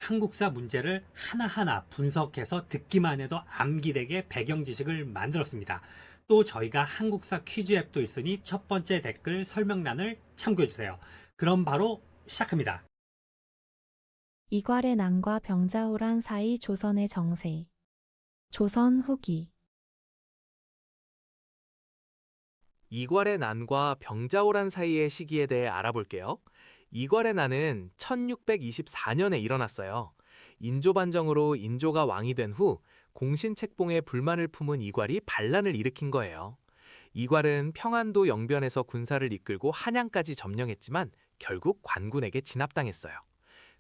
한국사 문제를 하나하나 분석해서 듣기만 해도 암기되게 배경 지식을 만들었습니다. 또 저희가 한국사 퀴즈 앱도 있으니 첫 번째 댓글 설명란을 참고해 주세요. 그럼 바로 시작합니다. 이괄의 난과 병자호란 사이 조선의 정세. 조선 후기. 이괄의 난과 병자호란 사이의 시기에 대해 알아볼게요. 이괄의 난은 1624년에 일어났어요. 인조반정으로 인조가 왕이 된 후 공신책봉에 불만을 품은 이괄이 반란을 일으킨 거예요. 이괄은 평안도 영변에서 군사를 이끌고 한양까지 점령했지만 결국 관군에게 진압당했어요.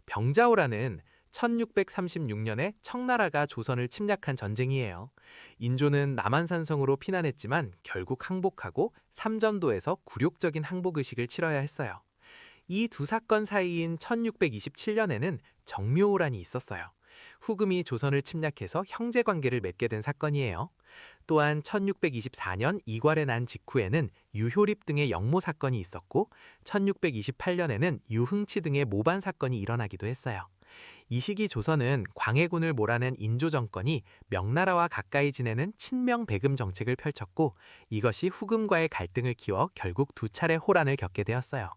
병자호란은 1636년에 청나라가 조선을 침략한 전쟁이에요. 인조는 남한산성으로 피난했지만 결국 항복하고 삼전도에서 굴욕적인 항복의식을 치러야 했어요. 이 두 사건 사이인 1627년에는 정묘호란이 있었어요. 후금이 조선을 침략해서 형제관계를 맺게 된 사건이에요. 또한 1624년 이괄의 난 직후에는 유효립 등의 역모 사건이 있었고 1628년에는 유흥치 등의 모반 사건이 일어나기도 했어요. 이 시기 조선은 광해군을 몰아낸 인조 정권이 명나라와 가까이 지내는 친명배금 정책을 펼쳤고 이것이 후금과의 갈등을 키워 결국 두 차례 호란을 겪게 되었어요.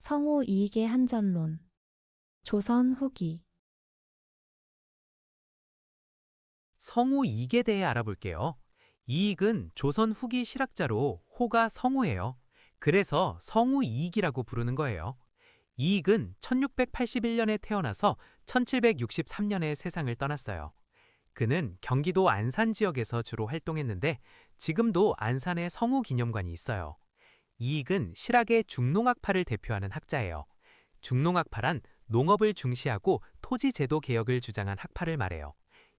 성호 이익의 한전론. 조선 후기. 성우 이익에 대해 알아볼게요. 이익은 조선 후기 실학자로 호가 성우예요. 그래서 성우 이익이라고 부르는 거예요. 이익은 1681년에 태어나서 1763년에 세상을 떠났어요. 그는 경기도 안산 지역에서 주로 활동했는데 지금도 안산에 성우 기념관이 있어요. 이익은 실학의 중농학파를 대표하는 학자예요. 중농학파란 농업을 중시하고 토지제도 개혁을 주장한 학파를 말해요.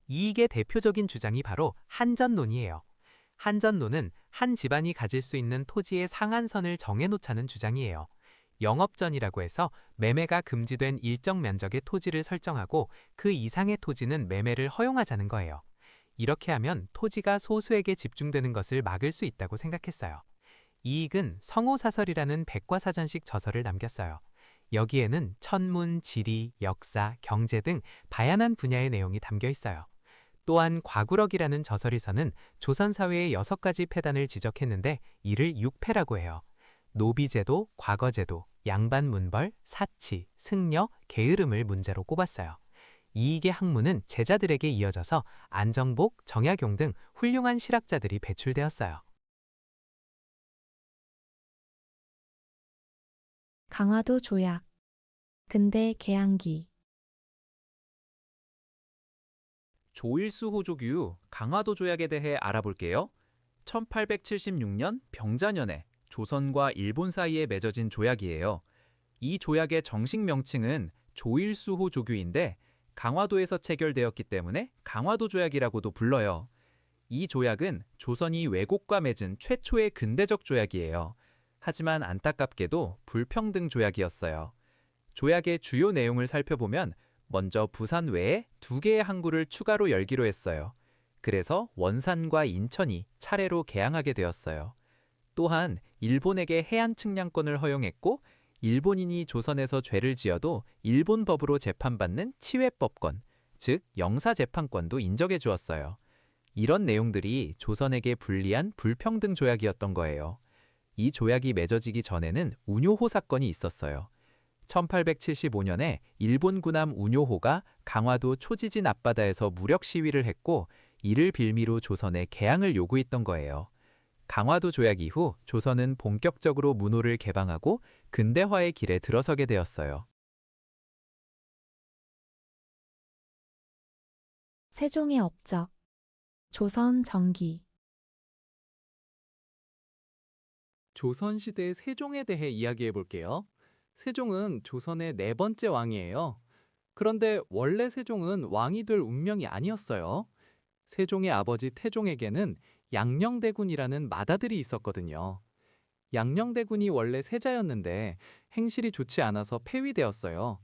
이익의 대표적인 주장이 바로 한전론이에요. 한전론은 한 집안이 가질 수 있는 토지의 상한선을 정해놓자는 주장이에요. 영업전이라고 해서 매매가 금지된 일정 면적의 토지를 설정하고 그 이상의 토지는 매매를 허용하자는 거예요. 이렇게 하면 토지가 소수에게 집중되는 것을 막을 수 있다고 생각했어요. 이익은 성호사설이라는 백과사전식 저서를 남겼어요. 여기에는 천문, 지리, 역사, 경제 등 다양한 분야의 내용이 담겨 있어요. 또한 과구럭이라는 저서에서는 조선 사회의 6가지 폐단을 지적했는데 이를 육폐라고 해요. 노비제도, 과거제도, 양반문벌, 사치, 승려, 게으름을 문제로 꼽았어요. 이익의 학문은 제자들에게 이어져서 안정복, 정약용 등 훌륭한 실학자들이 배출되었어요. 강화도 조약. 근대 개항기. 조일수 호조규 강화도 조약에 대해 알아볼게요. 1876년 병자년에 조선과 일본 사이에 맺어진 조약이에요. 이 조약의 정식 명칭은 조일수호 조규인데 강화도에서 체결되었기 때문에 강화도 조약이라고도 불러요. 이 조약은 조선이 외국과 맺은 최초의 근대적 조약이에요. 하지만 안타깝게도 불평등 조약이었어요. 조약의 주요 내용을 살펴보면 먼저 부산 외에 2개의 항구를 추가로 열기로 했어요. 그래서 원산과 인천이 차례로 개항하게 되었어요. 또한 일본에게 해안 측량권을 허용했고 일본인이 조선에서 죄를 지어도 일본 법으로 재판받는 치외법권, 즉 영사재판권도 인정해 주었어요. 이런 내용들이 조선에게 불리한 불평등 조약이었던 거예요. 이 조약이 맺어지기 전에는 운요호 사건이 있었어요. 1875년에 일본 군함 운요호가 강화도 초지진 앞바다에서 무력 시위를 했고 이를 빌미로 조선에 개항을 요구했던 거예요. 강화도 조약 이후 조선은 본격적으로 문호를 개방하고 근대화의 길에 들어서게 되었어요. 세종의 업적. 조선 정기. 조선시대 세종에 대해 이야기해 볼게요. 세종은 조선의 4번째 왕이에요. 그런데 원래 세종은 왕이 될 운명이 아니었어요. 세종의 아버지 태종에게는 양녕대군이라는 맏아들이 있었거든요. 양녕대군이 원래 세자였는데 행실이 좋지 않아서 폐위되었어요.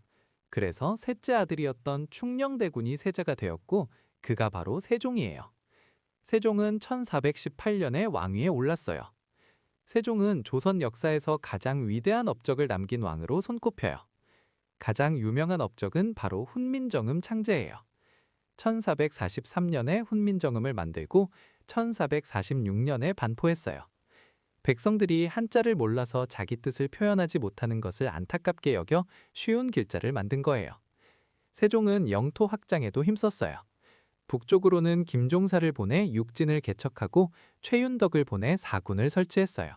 그래서 셋째 아들이었던 충녕대군이 세자가 되었고 그가 바로 세종이에요. 세종은 1418년에 왕위에 올랐어요. 세종은 조선 역사에서 가장 위대한 업적을 남긴 왕으로 손꼽혀요. 가장 유명한 업적은 바로 훈민정음 창제예요. 1443년에 훈민정음을 만들고 1446년에 반포했어요. 백성들이 한자를 몰라서 자기 뜻을 표현하지 못하는 것을 안타깝게 여겨 쉬운 길자를 만든 거예요. 세종은 영토 확장에도 힘썼어요. 북쪽으로는 김종사를 보내 육진을 개척하고 최윤덕을 보내 사군을 설치했어요.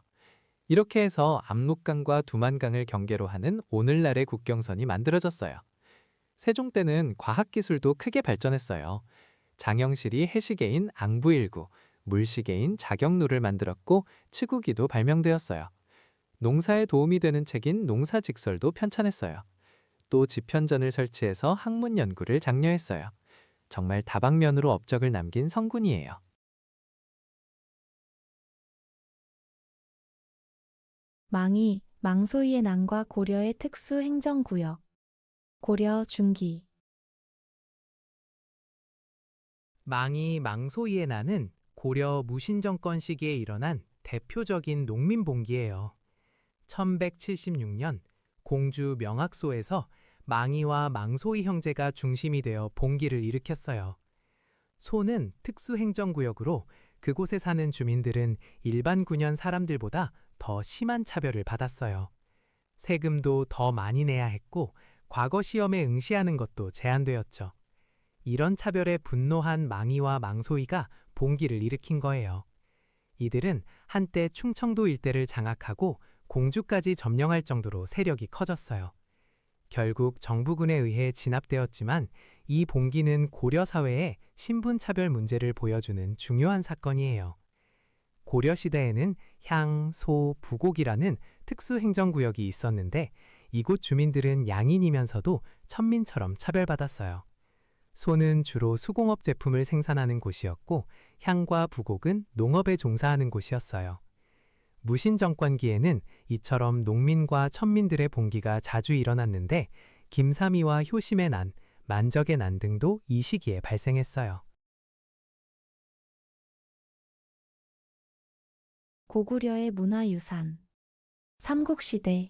이렇게 해서 압록강과 두만강을 경계로 하는 오늘날의 국경선이 만들어졌어요. 세종 때는 과학기술도 크게 발전했어요. 장영실이 해시계인 앙부일구, 물시계인 자경루를 만들었고 치구기도 발명되었어요. 농사에 도움이 되는 책인 농사직설도 편찬했어요. 또 지편전을 설치해서 학문 연구를 장려했어요. 정말 다방면으로 업적을 남긴 성군이에요. 망이, 망소이의 난과 고려의 특수 행정구역. 고려 중기. 망이 망소이의 난은 고려 무신정권 시기에 일어난 대표적인 농민봉기예요. 1176년 공주 명학소에서 망이와 망소이 형제가 중심이 되어 봉기를 일으켰어요. 소는 특수행정구역으로 그곳에 사는 주민들은 일반 군현 사람들보다 더 심한 차별을 받았어요. 세금도 더 많이 내야 했고 과거 시험에 응시하는 것도 제한되었죠. 이런 차별에 분노한 망이와 망소이가 봉기를 일으킨 거예요. 이들은 한때 충청도 일대를 장악하고 공주까지 점령할 정도로 세력이 커졌어요. 결국 정부군에 의해 진압되었지만 이 봉기는 고려 사회의 신분차별 문제를 보여주는 중요한 사건이에요. 고려 시대에는 향, 소, 부곡이라는 특수행정구역이 있었는데 이곳 주민들은 양인이면서도 천민처럼 차별받았어요. 소는 주로 수공업 제품을 생산하는 곳이었고 향과 부곡은 농업에 종사하는 곳이었어요. 무신정권기에는 이처럼 농민과 천민들의 봉기가 자주 일어났는데 김삼이와 효심의 난, 만적의 난 등도 이 시기에 발생했어요. 고구려의 문화유산. 삼국시대.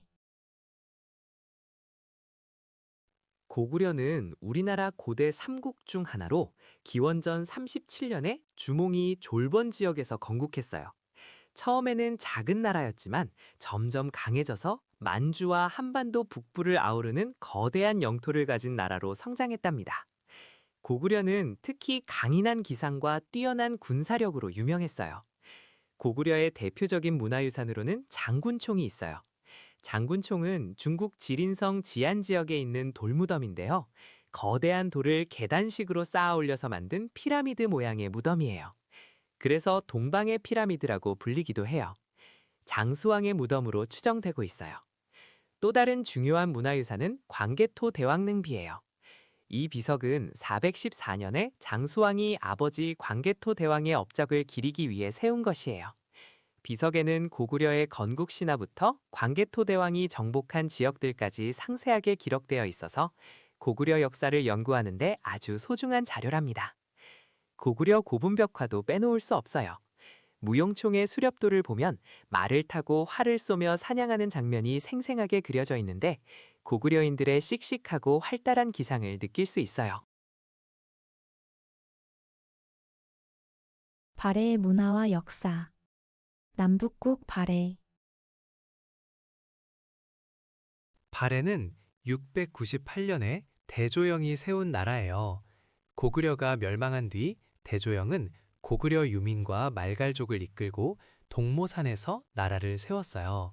고구려는 우리나라 고대 삼국 중 하나로 기원전 37년에 주몽이 졸번 지역에서 건국했어요. 처음에는 작은 나라였지만 점점 강해져서 만주와 한반도 북부를 아우르는 거대한 영토를 가진 나라로 성장했답니다. 고구려는 특히 강인한 기상과 뛰어난 군사력으로 유명했어요. 고구려의 대표적인 문화유산으로는 장군총이 있어요. 장군총은 중국 지린성 지안 지역에 있는 돌무덤인데요. 거대한 돌을 계단식으로 쌓아 올려서 만든 피라미드 모양의 무덤이에요. 그래서 동방의 피라미드라고 불리기도 해요. 장수왕의 무덤으로 추정되고 있어요. 또 다른 중요한 문화유산은 광개토 대왕릉비예요. 이 비석은 414년에 장수왕이 아버지 광개토 대왕의 업적을 기리기 위해 세운 것이에요. 비석에는 고구려의 건국 신화부터 광개토 대왕이 정복한 지역들까지 상세하게 기록되어 있어서 고구려 역사를 연구하는 데 아주 소중한 자료랍니다. 고구려 고분벽화도 빼놓을 수 없어요. 무용총의 수렵도를 보면 말을 타고 활을 쏘며 사냥하는 장면이 생생하게 그려져 있는데 고구려인들의 씩씩하고 활달한 기상을 느낄 수 있어요. 발해의 문화와 역사. 남북국 발해. 발해는 698년에 대조영이 세운 나라예요. 고구려가 멸망한 뒤 대조영은 고구려 유민과 말갈족을 이끌고 동모산에서 나라를 세웠어요.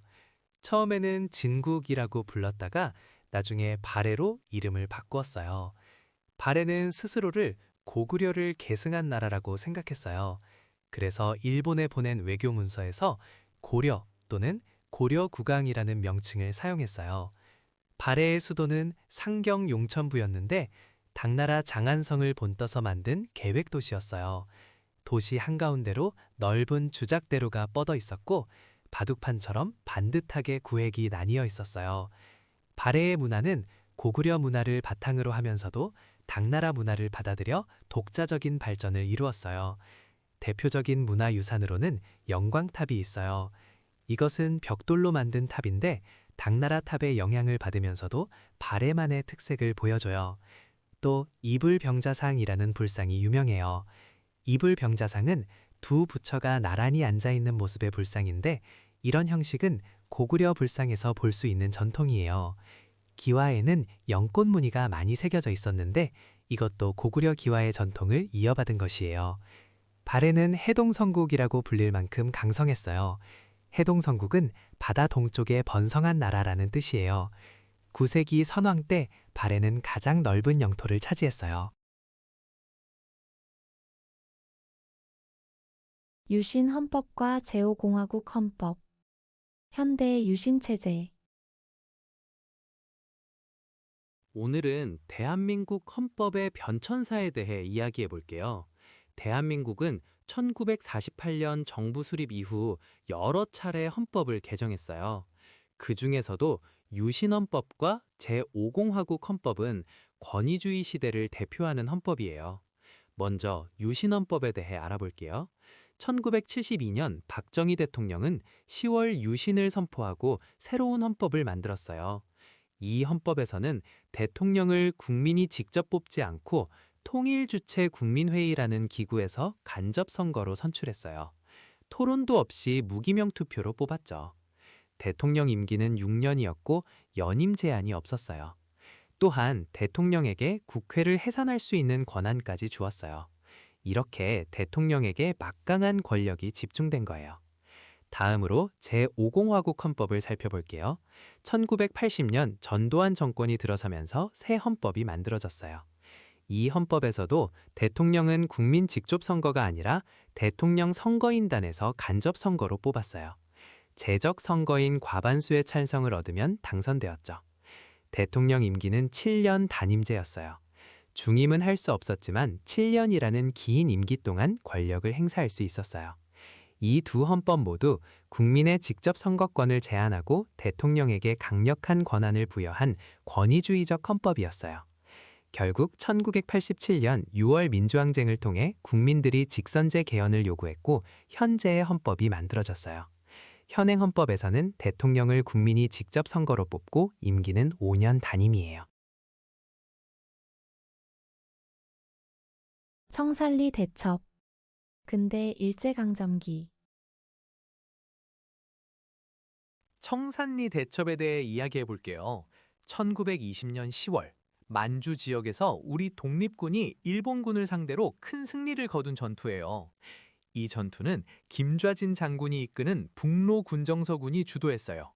처음에는 진국이라고 불렀다가 나중에 발해로 이름을 바꾸었어요. 발해는 스스로를 고구려를 계승한 나라라고 생각했어요. 그래서 일본에 보낸 외교 문서에서 고려 또는 고려국왕이라는 명칭을 사용했어요. 발해의 수도는 상경 용천부였는데 당나라 장안성을 본떠서 만든 계획도시였어요. 도시 한가운데로 넓은 주작대로가 뻗어 있었고 바둑판처럼 반듯하게 구획이 나뉘어 있었어요. 발해의 문화는 고구려 문화를 바탕으로 하면서도 당나라 문화를 받아들여 독자적인 발전을 이루었어요. 대표적인 문화유산으로는 영광탑이 있어요. 이것은 벽돌로 만든 탑인데 당나라 탑의 영향을 받으면서도 발해만의 특색을 보여줘요. 또 이불병자상이라는 불상이 유명해요. 이불병자상은 두 부처가 나란히 앉아있는 모습의 불상인데 이런 형식은 고구려 불상에서 볼 수 있는 전통이에요. 기와에는 연꽃 무늬가 많이 새겨져 있었는데 이것도 고구려 기와의 전통을 이어받은 것이에요. 발해는 해동성국이라고 불릴 만큼 강성했어요. 해동성국은 바다 동쪽의 번성한 나라라는 뜻이에요. 9세기 선왕 때 발해는 가장 넓은 영토를 차지했어요. 유신 헌법과 제5공화국 헌법. 현대 유신 체제. 오늘은 대한민국 헌법의 변천사에 대해 이야기해 볼게요. 대한민국은 1948년 정부 수립 이후 여러 차례 헌법을 개정했어요. 그 중에서도 유신헌법과 제5공화국 헌법은 권위주의 시대를 대표하는 헌법이에요. 먼저 유신헌법에 대해 알아볼게요. 1972년 박정희 대통령은 10월 유신을 선포하고 새로운 헌법을 만들었어요. 이 헌법에서는 대통령을 국민이 직접 뽑지 않고 통일주체 국민회의라는 기구에서 간접 선거로 선출했어요. 토론도 없이 무기명 투표로 뽑았죠. 대통령 임기는 6년이었고 연임 제한이 없었어요. 또한 대통령에게 국회를 해산할 수 있는 권한까지 주었어요. 이렇게 대통령에게 막강한 권력이 집중된 거예요. 다음으로 제5공화국 헌법을 살펴볼게요. 1980년 전두환 정권이 들어서면서 새 헌법이 만들어졌어요. 이 헌법에서도 대통령은 국민 직접 선거가 아니라 대통령 선거인단에서 간접 선거로 뽑았어요. 제적 선거인 과반수의 찬성을 얻으면 당선되었죠. 대통령 임기는 7년 단임제였어요. 중임은 할 수 없었지만 7년이라는 긴 임기 동안 권력을 행사할 수 있었어요. 이 두 헌법 모두 국민의 직접 선거권을 제한하고 대통령에게 강력한 권한을 부여한 권위주의적 헌법이었어요. 결국 1987년 6월 민주항쟁을 통해 국민들이 직선제 개헌을 요구했고 현재의 헌법이 만들어졌어요. 현행 헌법에서는 대통령을 국민이 직접 선거로 뽑고 임기는 5년 단임이에요. 청산리 대첩. 근대 일제강점기. 청산리 대첩에 대해 이야기해 볼게요. 1920년 10월 만주 지역에서 우리 독립군이 일본군을 상대로 큰 승리를 거둔 전투예요. 이 전투는 김좌진 장군이 이끄는 북로 군정서군이 주도했어요.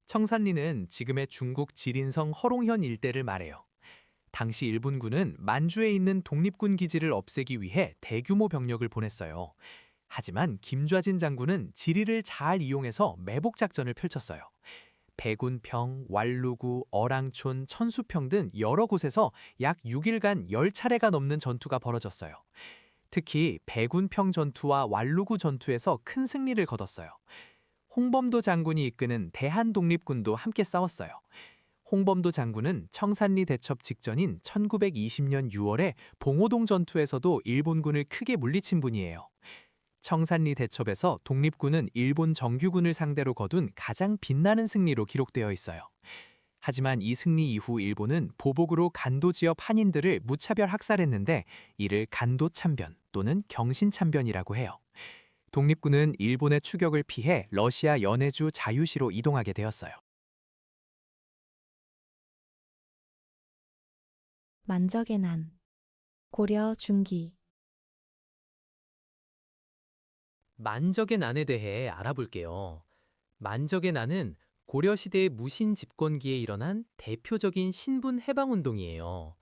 청산리는 지금의 중국 지린성 허롱현 일대를 말해요. 당시 일본군은 만주에 있는 독립군 기지를 없애기 위해 대규모 병력을 보냈어요. 하지만 김좌진 장군은 지리를 잘 이용해서 매복 작전을 펼쳤어요. 백운평, 왈루구, 어랑촌, 천수평 등 여러 곳에서 약 6일간 10차례가 넘는 전투가 벌어졌어요. 특히 백운평 전투와 왈루구 전투에서 큰 승리를 거뒀어요. 홍범도 장군이 이끄는 대한독립군도 함께 싸웠어요. 홍범도 장군은 청산리 대첩 직전인 1920년 6월에 봉오동 전투에서도 일본군을 크게 물리친 분이에요. 청산리 대첩에서 독립군은 일본 정규군을 상대로 거둔 가장 빛나는 승리로 기록되어 있어요. 하지만 이 승리 이후 일본은 보복으로 간도 지역 한인들을 무차별 학살했는데 이를 간도 참변 또는 경신 참변이라고 해요. 독립군은 일본의 추격을 피해 러시아 연해주 자유시로 이동하게 되었어요. 만적의 난. 고려 중기. 만적의 난에 대해 알아볼게요. 만적의 난은 고려시대 무신 집권기에 일어난 대표적인 신분 해방운동이에요.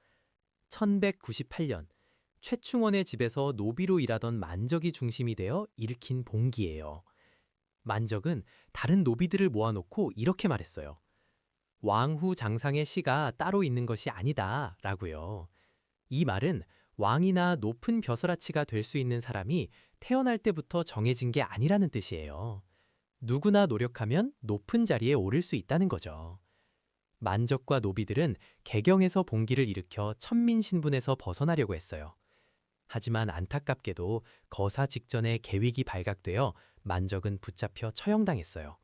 1198년 최충원의 집에서 노비로 일하던 만적이 중심이 되어 일으킨 봉기예요. 만적은 다른 노비들을 모아놓고 이렇게 말했어요. 왕후 장상의 시가 따로 있는 것이 아니다 라고요. 이 말은 왕이나 높은 벼슬아치가 될 수 있는 사람이 태어날 때부터 정해진 게 아니라는 뜻이에요. 누구나 노력하면 높은 자리에 오를 수 있다는 거죠. 만적과 노비들은 개경에서 봉기를 일으켜 천민신분에서 벗어나려고 했어요. 하지만 안타깝게도 거사 직전에 계획이 발각되어 만적은 붙잡혀 처형당했어요.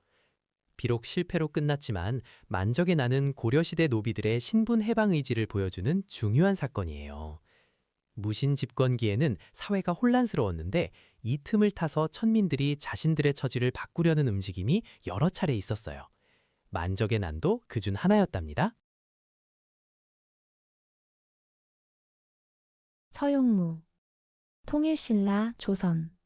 비록 실패로 끝났지만 만적의 난은 고려시대 노비들의 신분 해방 의지를 보여주는 중요한 사건이에요. 무신 집권기에는 사회가 혼란스러웠는데 이 틈을 타서 천민들이 자신들의 처지를 바꾸려는 움직임이 여러 차례 있었어요. 만적의 난도 그중 하나였답니다. 처용무, 통일신라 조선.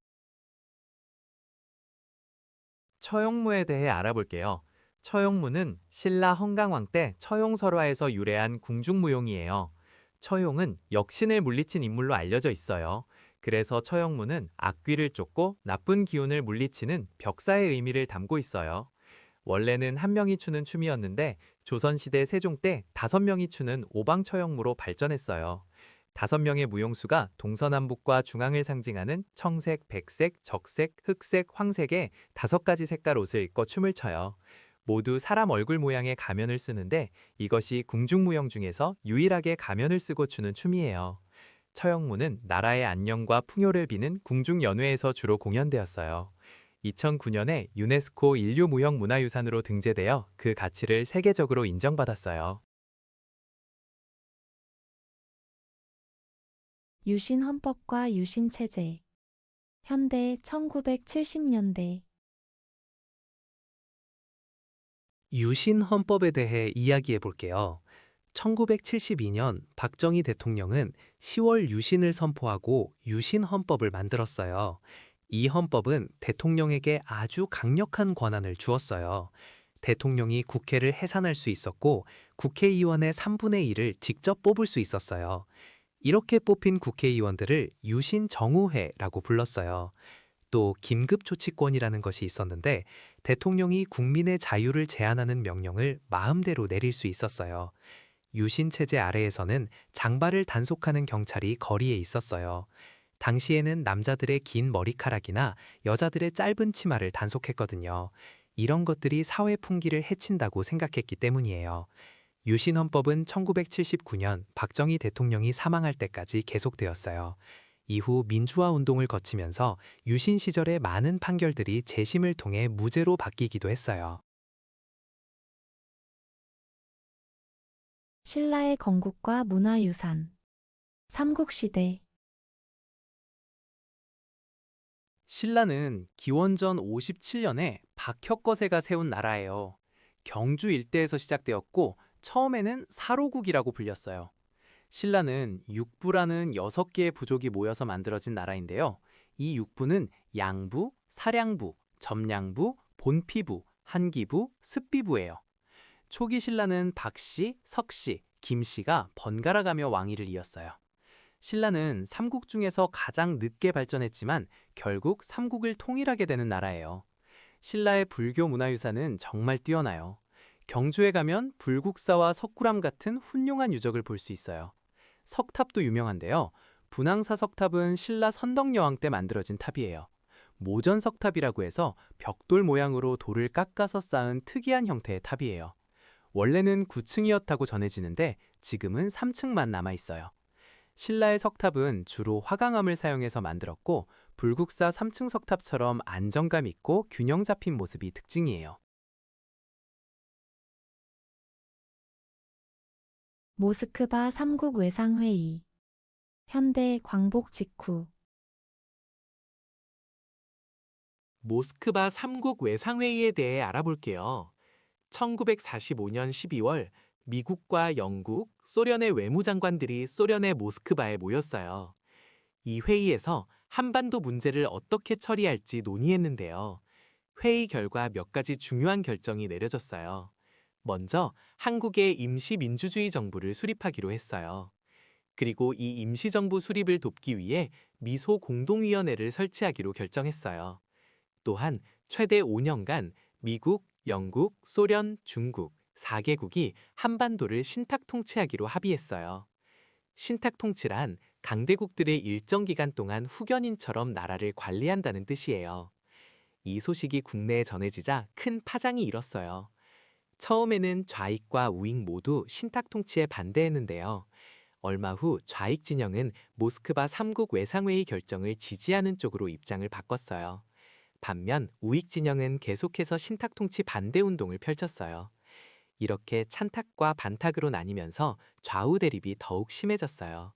처용무에 대해 알아볼게요. 처용무는 신라 헌강왕 때 처용설화에서 유래한 궁중무용이에요. 처용은 역신을 물리친 인물로 알려져 있어요. 그래서 처용무는 악귀를 쫓고 나쁜 기운을 물리치는 벽사의 의미를 담고 있어요. 원래는 한 명이 추는 춤이었는데 조선시대 세종 때 5명이 추는 오방처용무로 발전했어요. 5명의 무용수가 동서남북과 중앙을 상징하는 청색, 백색, 적색, 흑색, 황색의 5가지 색깔 옷을 입고 춤을 춰요. 모두 사람 얼굴 모양의 가면을 쓰는데 이것이 궁중무용 중에서 유일하게 가면을 쓰고 추는 춤이에요. 처용무는 나라의 안녕과 풍요를 비는 궁중연회에서 주로 공연되었어요. 2009년에 유네스코 인류무형문화유산으로 등재되어 그 가치를 세계적으로 인정받았어요. 유신헌법과 유신체제. 현대 1970년대. 유신헌법에 대해 이야기해 볼게요. 1972년 박정희 대통령은 10월 유신을 선포하고 유신헌법을 만들었어요. 이 헌법은 대통령에게 아주 강력한 권한을 주었어요. 대통령이 국회를 해산할 수 있었고 국회의원의 3분의 1을 직접 뽑을 수 있었어요. 이렇게 뽑힌 국회의원들을 유신정우회라고 불렀어요. 또 긴급조치권이라는 것이 있었는데 대통령이 국민의 자유를 제한하는 명령을 마음대로 내릴 수 있었어요. 유신체제 아래에서는 장발을 단속하는 경찰이 거리에 있었어요. 당시에는 남자들의 긴 머리카락이나 여자들의 짧은 치마를 단속했거든요. 이런 것들이 사회 풍기를 해친다고 생각했기 때문이에요. 유신헌법은 1979년 박정희 대통령이 사망할 때까지 계속되었어요. 이후 민주화운동을 거치면서 유신 시절의 많은 판결들이 재심을 통해 무죄로 바뀌기도 했어요. 신라의 건국과 문화유산. 삼국시대. 신라는 기원전 57년에 박혁거세가 세운 나라예요. 경주 일대에서 시작되었고 처음에는 사로국이라고 불렸어요. 신라는 육부라는 6개의 부족이 모여서 만들어진 나라인데요. 이 육부는 양부, 사량부, 점량부, 본피부, 한기부, 습비부예요. 초기 신라는 박씨, 석씨, 김씨가 번갈아 가며 왕위를 이었어요. 신라는 삼국 중에서 가장 늦게 발전했지만 결국 삼국을 통일하게 되는 나라예요. 신라의 불교 문화유산은 정말 뛰어나요. 경주에 가면 불국사와 석굴암 같은 훌륭한 유적을 볼 수 있어요. 석탑도 유명한데요. 분황사 석탑은 신라 선덕여왕 때 만들어진 탑이에요. 모전석탑이라고 해서 벽돌 모양으로 돌을 깎아서 쌓은 특이한 형태의 탑이에요. 원래는 9층이었다고 전해지는데 지금은 3층만 남아있어요. 신라의 석탑은 주로 화강암을 사용해서 만들었고 불국사 3층 석탑처럼 안정감 있고 균형 잡힌 모습이 특징이에요. 모스크바 삼국 외상회의. 현대 광복 직후. 모스크바 삼국 외상회의에 대해 알아볼게요. 1945년 12월 미국과 영국, 소련의 외무장관들이 소련의 모스크바에 모였어요. 이 회의에서 한반도 문제를 어떻게 처리할지 논의했는데요. 회의 결과 몇 가지 중요한 결정이 내려졌어요. 먼저 한국의 임시민주주의 정부를 수립하기로 했어요. 그리고 이 임시정부 수립을 돕기 위해 미소 공동위원회를 설치하기로 결정했어요. 또한 최대 5년간 미국, 영국, 소련, 중국 4개국이 한반도를 신탁 통치하기로 합의했어요. 신탁 통치란 강대국들의 일정 기간 동안 후견인처럼 나라를 관리한다는 뜻이에요. 이 소식이 국내에 전해지자 큰 파장이 일었어요. 처음에는 좌익과 우익 모두 신탁 통치에 반대했는데요. 얼마 후 좌익 진영은 모스크바 삼국 외상회의 결정을 지지하는 쪽으로 입장을 바꿨어요. 반면 우익 진영은 계속해서 신탁통치 반대 운동을 펼쳤어요. 이렇게 찬탁과 반탁으로 나뉘면서 좌우 대립이 더욱 심해졌어요.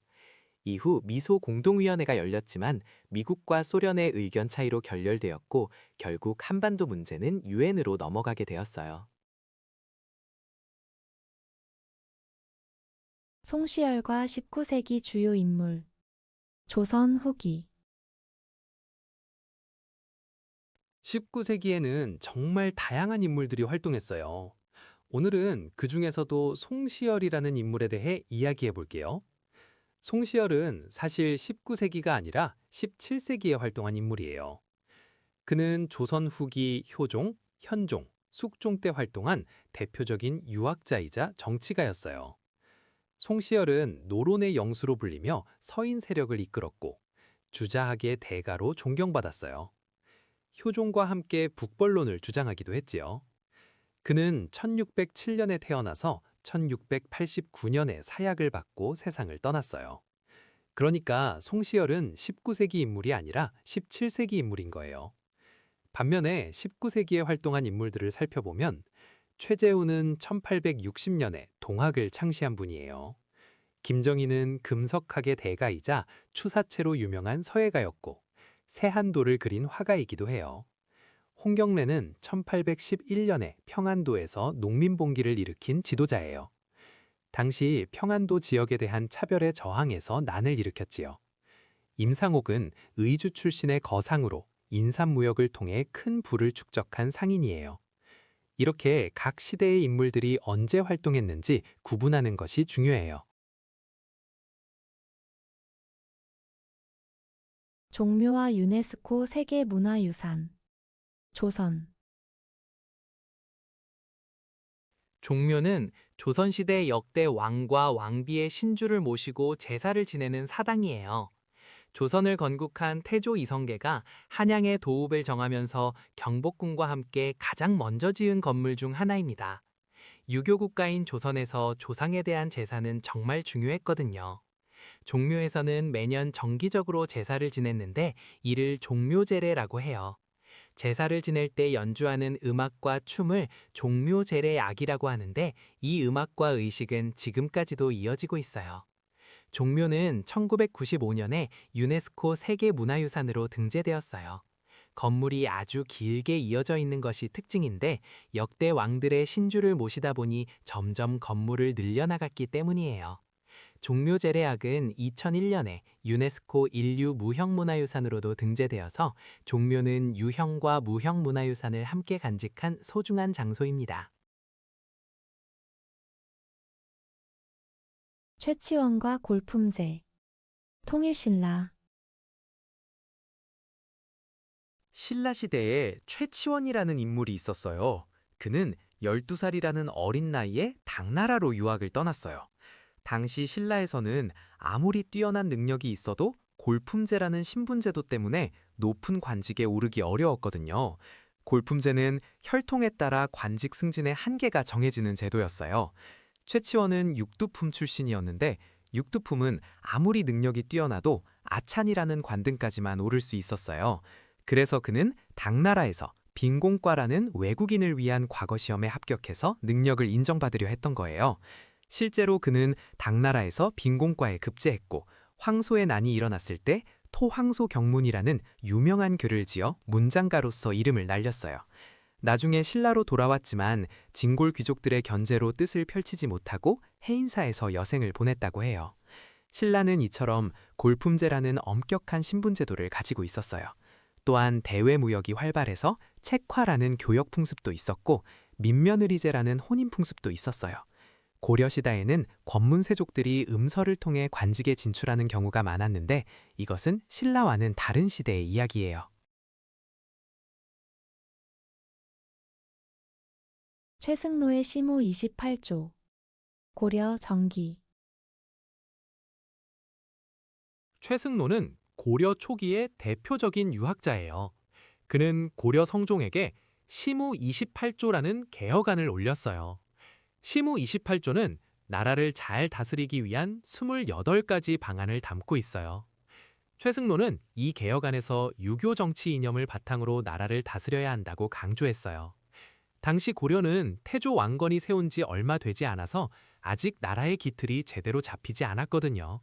이후 미소 공동위원회가 열렸지만 미국과 소련의 의견 차이로 결렬되었고 결국 한반도 문제는 유엔으로 넘어가게 되었어요. 송시열과 19세기 주요 인물. 조선 후기. 19세기에는 정말 다양한 인물들이 활동했어요. 오늘은 그 중에서도 송시열이라는 인물에 대해 이야기해 볼게요. 송시열은 사실 19세기가 아니라 17세기에 활동한 인물이에요. 그는 조선 후기 효종, 현종, 숙종 때 활동한 대표적인 유학자이자 정치가였어요. 송시열은 노론의 영수로 불리며 서인 세력을 이끌었고 주자학의 대가로 존경받았어요. 효종과 함께 북벌론을 주장하기도 했지요. 그는 1607년에 태어나서 1689년에 사약을 받고 세상을 떠났어요. 그러니까 송시열은 19세기 인물이 아니라 17세기 인물인 거예요. 반면에 19세기에 활동한 인물들을 살펴보면 최재훈은 1860년에 동학을 창시한 분이에요. 김정희는 금석학의 대가이자 추사체로 유명한 서예가였고 세한도를 그린 화가이기도 해요. 홍경래는 1811년에 평안도에서 농민봉기를 일으킨 지도자예요. 당시 평안도 지역에 대한 차별에 저항해서 난을 일으켰지요. 임상옥은 의주 출신의 거상으로 인삼무역을 통해 큰 부를 축적한 상인이에요. 이렇게 각 시대의 인물들이 언제 활동했는지 구분하는 것이 중요해요. 종묘와 유네스코 세계문화유산. 조선. 종묘는 조선시대 역대 왕과 왕비의 신주를 모시고 제사를 지내는 사당이에요. 조선을 건국한 태조 이성계가 한양의 도읍을 정하면서 경복궁과 함께 가장 먼저 지은 건물 중 하나입니다. 유교 국가인 조선에서 조상에 대한 제사는 정말 중요했거든요. 종묘에서는 매년 정기적으로 제사를 지냈는데 이를 종묘제례라고 해요. 제사를 지낼 때 연주하는 음악과 춤을 종묘제례악이라고 하는데 이 음악과 의식은 지금까지도 이어지고 있어요. 종묘는 1995년에 유네스코 세계문화유산으로 등재되었어요. 건물이 아주 길게 이어져 있는 것이 특징인데 역대 왕들의 신주를 모시다 보니 점점 건물을 늘려나갔기 때문이에요. 종묘제례악은 2001년에 유네스코 인류 무형문화유산으로도 등재되어서 종묘는 유형과 무형문화유산을 함께 간직한 소중한 장소입니다. 최치원과 골품제. 통일신라. 신라 시대에 최치원이라는 인물이 있었어요. 그는 12살이라는 어린 나이에 당나라로 유학을 떠났어요. 당시 신라에서는 아무리 뛰어난 능력이 있어도 골품제라는 신분제도 때문에 높은 관직에 오르기 어려웠거든요. 골품제는 혈통에 따라 관직 승진의 한계가 정해지는 제도였어요. 최치원은 육두품 출신이었는데 육두품은 아무리 능력이 뛰어나도 아찬이라는 관등까지만 오를 수 있었어요. 그래서 그는 당나라에서 빈공과라는 외국인을 위한 과거 시험에 합격해서 능력을 인정받으려 했던 거예요. 실제로 그는 당나라에서 빈공과에 급제했고 황소의 난이 일어났을 때 토황소 경문이라는 유명한 글을 지어 문장가로서 이름을 날렸어요. 나중에 신라로 돌아왔지만 진골 귀족들의 견제로 뜻을 펼치지 못하고 해인사에서 여생을 보냈다고 해요. 신라는 이처럼 골품제라는 엄격한 신분제도를 가지고 있었어요. 또한 대외무역이 활발해서 책화라는 교역 풍습도 있었고 민며느리제라는 혼인 풍습도 있었어요. 고려시대에는 권문세족들이 음서를 통해 관직에 진출하는 경우가 많았는데 이것은 신라와는 다른 시대의 이야기예요. 최승로의 시무 28조. 고려 정기. 최승로는 고려 초기의 대표적인 유학자예요. 그는 고려 성종에게 시무 28조라는 개혁안을 올렸어요. 시무 28조는 나라를 잘 다스리기 위한 28가지 방안을 담고 있어요. 최승로는 이 개혁안에서 유교 정치 이념을 바탕으로 나라를 다스려야 한다고 강조했어요. 당시 고려는 태조 왕건이 세운 지 얼마 되지 않아서 아직 나라의 기틀이 제대로 잡히지 않았거든요.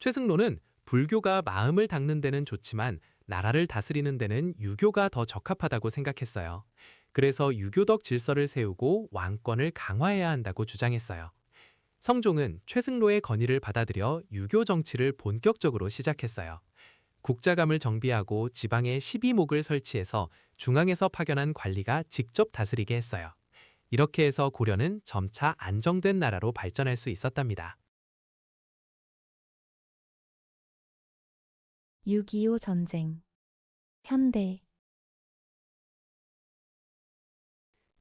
최승로는 불교가 마음을 닦는 데는 좋지만 나라를 다스리는 데는 유교가 더 적합하다고 생각했어요. 그래서 유교적 질서를 세우고 왕권을 강화해야 한다고 주장했어요. 성종은 최승로의 건의를 받아들여 유교 정치를 본격적으로 시작했어요. 국자감을 정비하고 지방에 12목을 설치해서 중앙에서 파견한 관리가 직접 다스리게 했어요. 이렇게 해서 고려는 점차 안정된 나라로 발전할 수 있었답니다. 6.25 전쟁. 현대.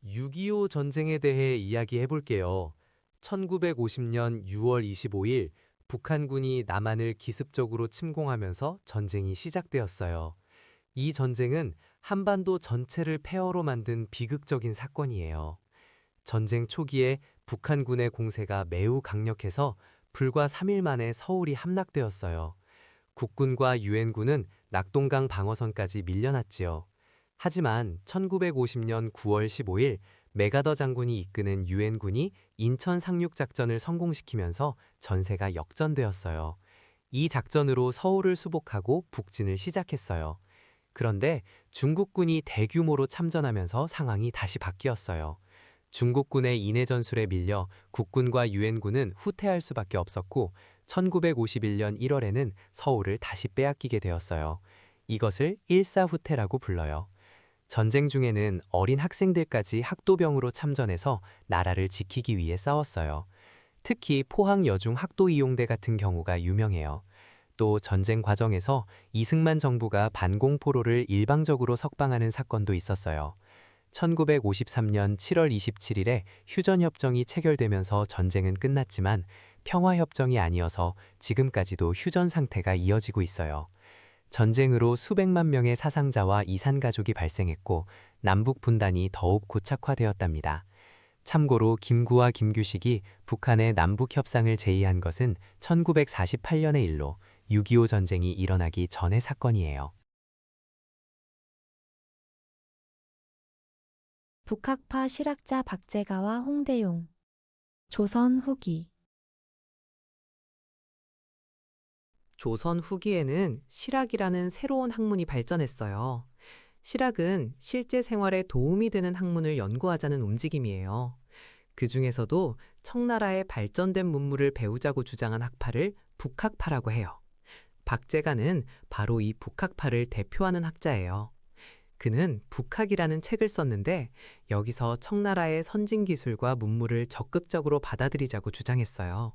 6.25 전쟁에 대해 이야기해 볼게요. 1950년 6월 25일 북한군이 남한을 기습적으로 침공하면서 전쟁이 시작되었어요. 이 전쟁은 한반도 전체를 폐허로 만든 비극적인 사건이에요. 전쟁 초기에 북한군의 공세가 매우 강력해서 불과 3일 만에 서울이 함락되었어요. 국군과 유엔군은 낙동강 방어선까지 밀려났지요. 하지만 1950년 9월 15일 메가더 장군이 이끄는 유엔군이 인천 상륙작전을 성공시키면서 전세가 역전되었어요. 이 작전으로 서울을 수복하고 북진을 시작했어요. 그런데 중국군이 대규모로 참전하면서 상황이 다시 바뀌었어요. 중국군의 인해 전술에 밀려 국군과 유엔군은 후퇴할 수밖에 없었고 1951년 1월에는 서울을 다시 빼앗기게 되었어요. 이것을 일사후퇴라고 불러요. 전쟁 중에는 어린 학생들까지 학도병으로 참전해서 나라를 지키기 위해 싸웠어요. 특히 포항 여중 학도이용대 같은 경우가 유명해요. 또 전쟁 과정에서 이승만 정부가 반공포로를 일방적으로 석방하는 사건도 있었어요. 1953년 7월 27일에 휴전협정이 체결되면서 전쟁은 끝났지만 평화협정이 아니어서 지금까지도 휴전 상태가 이어지고 있어요. 전쟁으로 수백만 명의 사상자와 이산가족이 발생했고 남북 분단이 더욱 고착화되었답니다. 참고로 김구와 김규식이 북한의 남북협상을 제의한 것은 1948년의 일로 6.25 전쟁이 일어나기 전의 사건이에요. 북학파 실학자 박제가와 홍대용. 조선 후기. 조선 후기에는 실학이라는 새로운 학문이 발전했어요. 실학은 실제 생활에 도움이 되는 학문을 연구하자는 움직임이에요. 그 중에서도 청나라의 발전된 문물을 배우자고 주장한 학파를 북학파라고 해요. 박제가는 바로 이 북학파를 대표하는 학자예요. 그는 북학이라는 책을 썼는데 여기서 청나라의 선진 기술과 문물을 적극적으로 받아들이자고 주장했어요.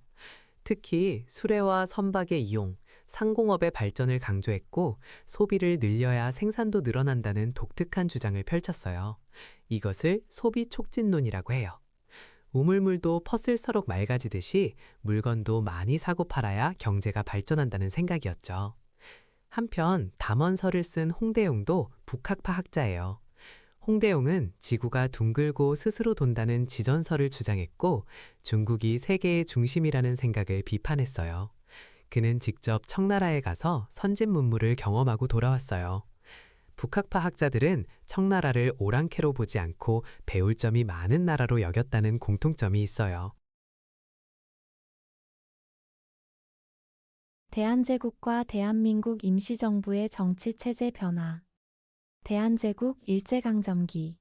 특히 수레와 선박의 이용, 상공업의 발전을 강조했고 소비를 늘려야 생산도 늘어난다는 독특한 주장을 펼쳤어요. 이것을 소비 촉진론이라고 해요. 우물물도 퍼슬서록 맑아지듯이 물건도 많이 사고 팔아야 경제가 발전한다는 생각이었죠. 한편 담원서를 쓴 홍대용도 북학파 학자예요. 홍대용은 지구가 둥글고 스스로 돈다는 지전설을 주장했고 중국이 세계의 중심이라는 생각을 비판했어요. 그는 직접 청나라에 가서 선진 문물을 경험하고 돌아왔어요. 북학파 학자들은 청나라를 오랑캐로 보지 않고 배울 점이 많은 나라로 여겼다는 공통점이 있어요. 대한제국과 대한민국 임시정부의 정치체제 변화. 대한제국 일제강점기.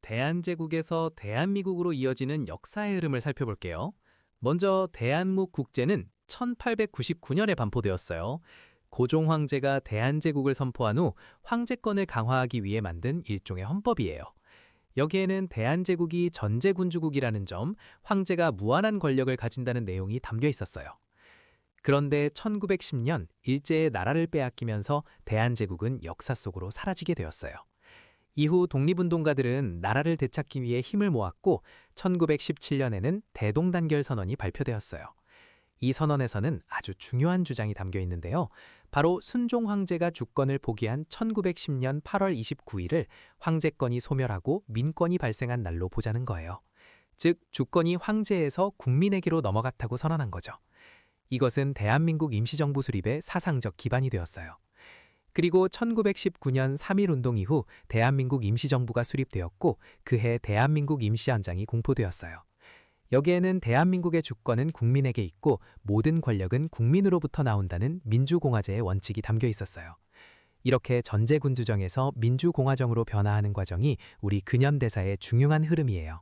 대한제국에서 대한민국으로 이어지는 역사의 흐름을 살펴볼게요. 먼저 대한민국 국제는 1899년에 반포되었어요. 고종 황제가 대한제국을 선포한 후 황제권을 강화하기 위해 만든 일종의 헌법이에요. 여기에는 대한제국이 전제군주국이라는 점, 황제가 무한한 권력을 가진다는 내용이 담겨 있었어요. 그런데 1910년 일제의 나라를 빼앗기면서 대한제국은 역사 속으로 사라지게 되었어요. 이후 독립운동가들은 나라를 되찾기 위해 힘을 모았고 1917년에는 대동단결 선언이 발표되었어요. 이 선언에서는 아주 중요한 주장이 담겨 있는데요. 바로 순종 황제가 주권을 포기한 1910년 8월 29일을 황제권이 소멸하고 민권이 발생한 날로 보자는 거예요. 즉 주권이 황제에서 국민에게로 넘어갔다고 선언한 거죠. 이것은 대한민국 임시정부 수립의 사상적 기반이 되었어요. 그리고 1919년 3.1운동 이후 대한민국 임시정부가 수립되었고 그해 대한민국 임시헌장이 공포되었어요. 여기에는 대한민국의 주권은 국민에게 있고 모든 권력은 국민으로부터 나온다는 민주공화제의 원칙이 담겨 있었어요. 이렇게 전제군주정에서 민주공화정으로 변화하는 과정이 우리 근현대사의 중요한 흐름이에요.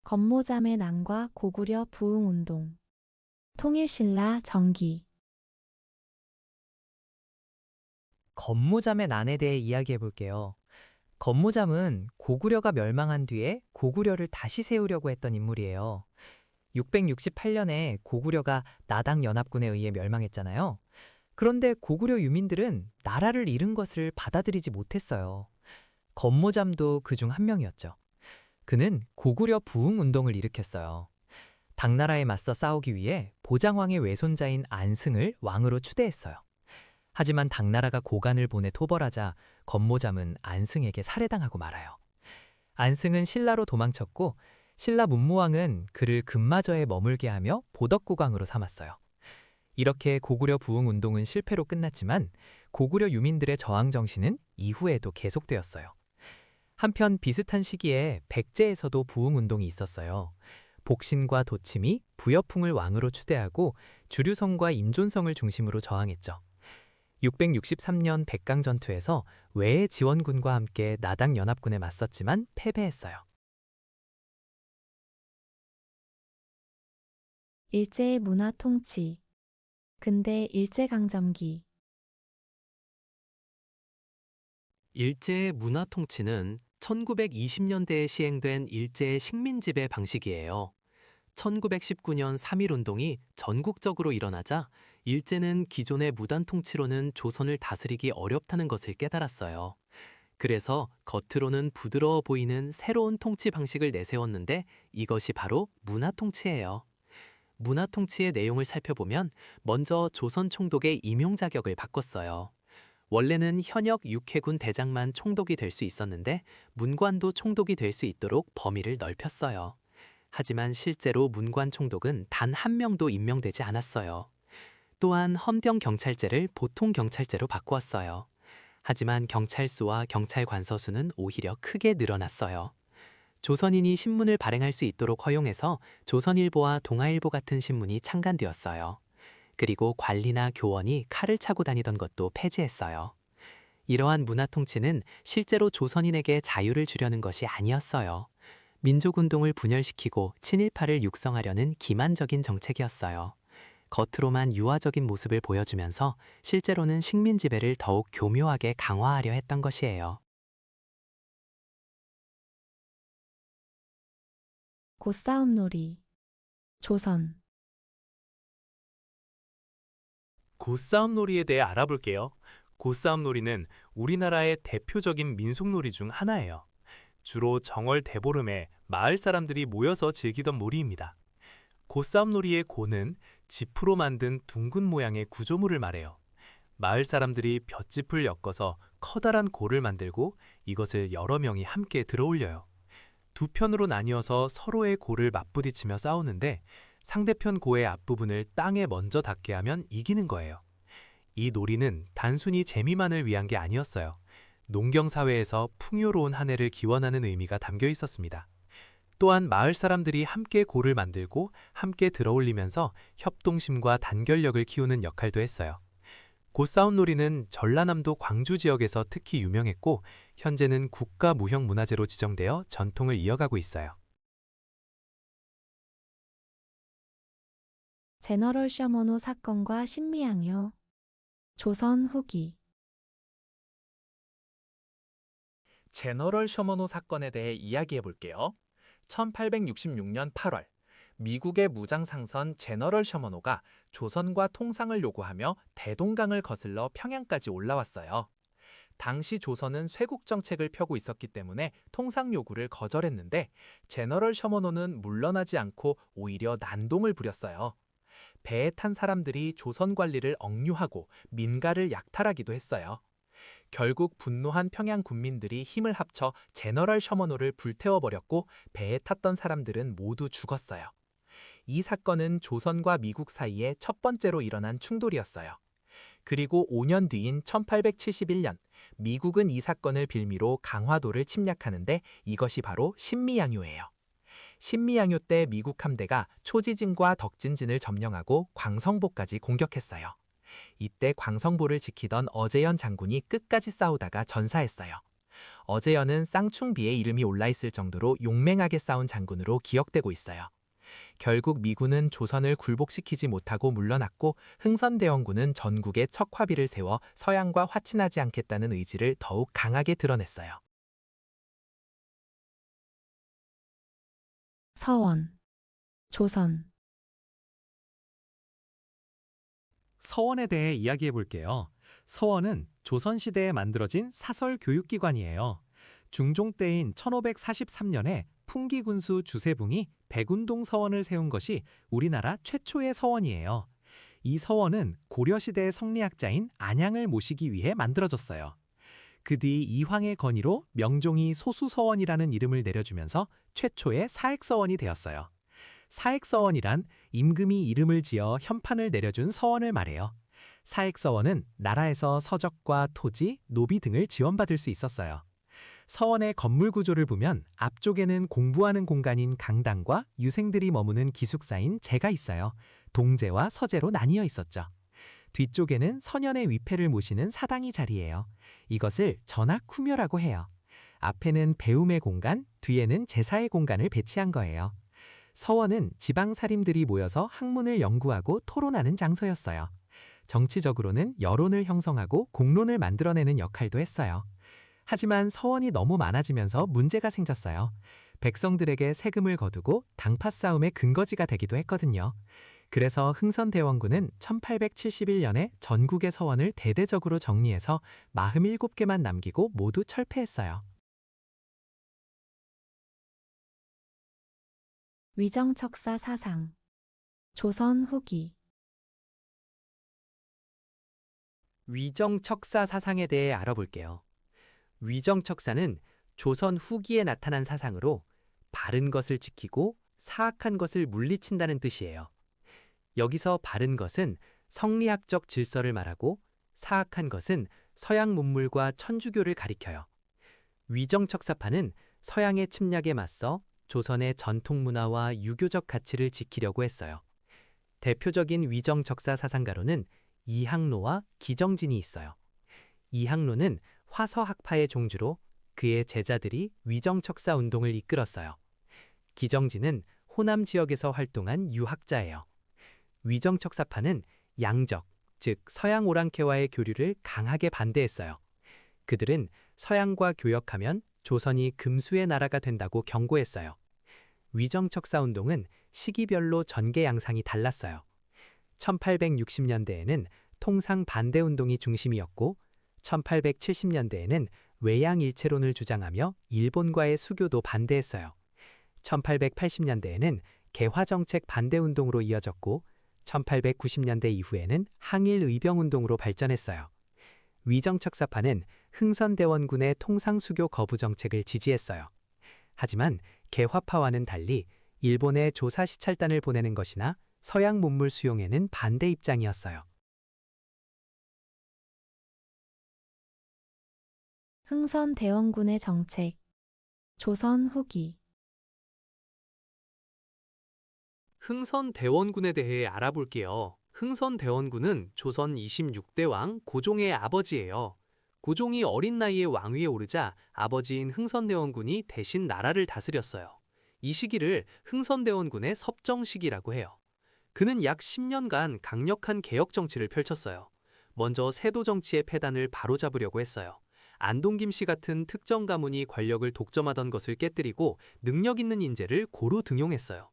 건모잠의 난과 고구려 부흥운동. 통일신라 정기. 건모잠의 난에 대해 이야기해 볼게요. 건모잠은 고구려가 멸망한 뒤에 고구려를 다시 세우려고 했던 인물이에요. 668년에 고구려가 나당 연합군에 의해 멸망했잖아요. 그런데 고구려 유민들은 나라를 잃은 것을 받아들이지 못했어요. 건모잠도 그중 한 명이었죠. 그는 고구려 부흥운동을 일으켰어요. 당나라에 맞서 싸우기 위해 보장왕의 외손자인 안승을 왕으로 추대했어요. 하지만 당나라가 고간을 보내 토벌하자 건모잠은 안승에게 살해당하고 말아요. 안승은 신라로 도망쳤고 신라 문무왕은 그를 금마저에 머물게 하며 보덕국왕으로 삼았어요. 이렇게 고구려 부흥운동은 실패로 끝났지만 고구려 유민들의 저항 정신은 이후에도 계속되었어요. 한편 비슷한 시기에 백제에서도 부흥운동이 있었어요. 복신과 도침이 부여풍을 왕으로 추대하고 주류성과 임존성을 중심으로 저항했죠. 663년 백강전투에서 외의 지원군과 함께 나당 연합군에 맞섰지만 패배했어요. 일제의 문화 통치. 근대 일제강점기. 일제의 문화 통치는 1920년대에 시행된 일제의 식민지배 방식이에요. 1919년 3.1운동이 전국적으로 일어나자 일제는 기존의 무단 통치로는 조선을 다스리기 어렵다는 것을 깨달았어요. 그래서 겉으로는 부드러워 보이는 새로운 통치 방식을 내세웠는데 이것이 바로 문화 통치예요. 문화 통치의 내용을 살펴보면 먼저 조선 총독의 임용 자격을 바꿨어요. 원래는 현역 육해군 대장만 총독이 될 수 있었는데 문관도 총독이 될 수 있도록 범위를 넓혔어요. 하지만 실제로 문관 총독은 단 한 명도 임명되지 않았어요. 또한 헌병 경찰제를 보통 경찰제로 바꾸었어요. 하지만 경찰수와 경찰 관서수는 오히려 크게 늘어났어요. 조선인이 신문을 발행할 수 있도록 허용해서 조선일보와 동아일보 같은 신문이 창간되었어요. 그리고 관리나 교원이 칼을 차고 다니던 것도 폐지했어요. 이러한 문화 통치는 실제로 조선인에게 자유를 주려는 것이 아니었어요. 민족운동을 분열시키고 친일파를 육성하려는 기만적인 정책이었어요. 겉으로만 유화적인 모습을 보여주면서 실제로는 식민 지배를 더욱 교묘하게 강화하려 했던 것이에요. 고싸움놀이. 조선. 고싸움놀이에 대해 알아볼게요. 고싸움놀이는 우리나라의 대표적인 민속놀이 중 하나예요. 주로 정월 대보름에 마을 사람들이 모여서 즐기던 놀이입니다. 고싸움놀이의 고는 지프로 만든 둥근 모양의 구조물을 말해요. 마을 사람들이 볏짚을 엮어서 커다란 고를 만들고 이것을 여러 명이 함께 들어올려요. 두 편으로 나뉘어서 서로의 고를 맞부딪히며 싸우는데 상대편 고의 앞부분을 땅에 먼저 닿게 하면 이기는 거예요. 이 놀이는 단순히 재미만을 위한 게 아니었어요. 농경사회에서 풍요로운 한 해를 기원하는 의미가 담겨 있었습니다. 또한 마을 사람들이 함께 고를 만들고 함께 들어올리면서 협동심과 단결력을 키우는 역할도 했어요. 고싸움놀이는 전라남도 광주 지역에서 특히 유명했고 현재는 국가무형문화재로 지정되어 전통을 이어가고 있어요. 제너럴 셔머노 사건과 신미양요. 조선 후기. 제너럴 셔머노 사건에 대해 이야기해 볼게요. 1866년 8월, 미국의 무장상선 제너럴 셔머노가 조선과 통상을 요구하며 대동강을 거슬러 평양까지 올라왔어요. 당시 조선은 쇄국 정책을 펴고 있었기 때문에 통상 요구를 거절했는데 제너럴 셔머노는 물러나지 않고 오히려 난동을 부렸어요. 배에 탄 사람들이 조선 관리를 억류하고 민가를 약탈하기도 했어요. 결국 분노한 평양 군민들이 힘을 합쳐 제너럴 셔먼호를 불태워버렸고 배에 탔던 사람들은 모두 죽었어요. 이 사건은 조선과 미국 사이에 첫 번째로 일어난 충돌이었어요. 그리고 5년 뒤인 1871년, 미국은 이 사건을 빌미로 강화도를 침략하는데 이것이 바로 신미양요예요. 신미양요 때 미국 함대가 초지진과 덕진진을 점령하고 광성보까지 공격했어요. 이때 광성보를 지키던 어제연 장군이 끝까지 싸우다가 전사했어요. 어제연은 쌍충비의 이름이 올라있을 정도로 용맹하게 싸운 장군으로 기억되고 있어요. 결국 미군은 조선을 굴복시키지 못하고 물러났고 흥선대원군은 전국에 척화비를 세워 서양과 화친하지 않겠다는 의지를 더욱 강하게 드러냈어요. 서원, 조선. 서원에 대해 이야기해 볼게요. 서원은 조선시대에 만들어진 사설 교육기관이에요. 중종 때인 1543년에 풍기군수 주세붕이 백운동 서원을 세운 것이 우리나라 최초의 서원이에요. 이 서원은 고려시대의 성리학자인 안양을 모시기 위해 만들어졌어요. 그 뒤 이황의 건의로 명종이 소수서원이라는 이름을 내려주면서 최초의 사액서원이 되었어요. 사액서원이란 임금이 이름을 지어 현판을 내려준 서원을 말해요. 사액서원은 나라에서 서적과 토지, 노비 등을 지원받을 수 있었어요. 서원의 건물 구조를 보면 앞쪽에는 공부하는 공간인 강당과 유생들이 머무는 기숙사인 제가 있어요. 동제와 서제로 나뉘어 있었죠. 뒤쪽에는 선현의 위패를 모시는 사당이 자리해요. 이것을 전학후묘라고 해요. 앞에는 배움의 공간, 뒤에는 제사의 공간을 배치한 거예요. 서원은 지방사림들이 모여서 학문을 연구하고 토론하는 장소였어요. 정치적으로는 여론을 형성하고 공론을 만들어내는 역할도 했어요. 하지만 서원이 너무 많아지면서 문제가 생겼어요. 백성들에게 세금을 거두고 당파 싸움의 근거지가 되기도 했거든요. 그래서 흥선대원군은 1871년에 전국의 서원을 대대적으로 정리해서 47개만 남기고 모두 철폐했어요. 위정척사 사상. 조선 후기. 위정척사 사상에 대해 알아볼게요. 위정척사는 조선 후기에 나타난 사상으로 바른 것을 지키고 사악한 것을 물리친다는 뜻이에요. 여기서 바른 것은 성리학적 질서를 말하고 사악한 것은 서양 문물과 천주교를 가리켜요. 위정척사파는 서양의 침략에 맞서 조선의 전통 문화와 유교적 가치를 지키려고 했어요. 대표적인 위정척사 사상가로는 이항로와 기정진이 있어요. 이항로는 화서학파의 종주로 그의 제자들이 위정척사 운동을 이끌었어요. 기정진은 호남 지역에서 활동한 유학자예요. 위정척사파는 양적, 즉 서양 오랑캐와의 교류를 강하게 반대했어요. 그들은 서양과 교역하면 조선이 금수의 나라가 된다고 경고했어요. 위정척사 운동은 시기별로 전개 양상이 달랐어요. 1860년대에는 통상 반대 운동이 중심이었고 1870년대에는 외양일체론을 주장하며 일본과의 수교도 반대했어요. 1880년대에는 개화정책 반대 운동으로 이어졌고 1890년대 이후에는 항일 의병 운동으로 발전했어요. 위정척사파는 흥선대원군의 통상수교 거부 정책을 지지했어요. 하지만 개화파와는 달리 일본에 조사 시찰단을 보내는 것이나 서양 문물 수용에는 반대 입장이었어요. 흥선대원군의 정책. 조선 후기. 흥선대원군에 대해 알아볼게요. 흥선대원군은 조선 26대 왕 고종의 아버지예요. 고종이 어린 나이에 왕위에 오르자 아버지인 흥선대원군이 대신 나라를 다스렸어요. 이 시기를 흥선대원군의 섭정시기라고 해요. 그는 약 10년간 강력한 개혁 정치를 펼쳤어요. 먼저 세도 정치의 폐단을 바로잡으려고 했어요. 안동 김씨 같은 특정 가문이 권력을 독점하던 것을 깨뜨리고 능력 있는 인재를 고루 등용했어요.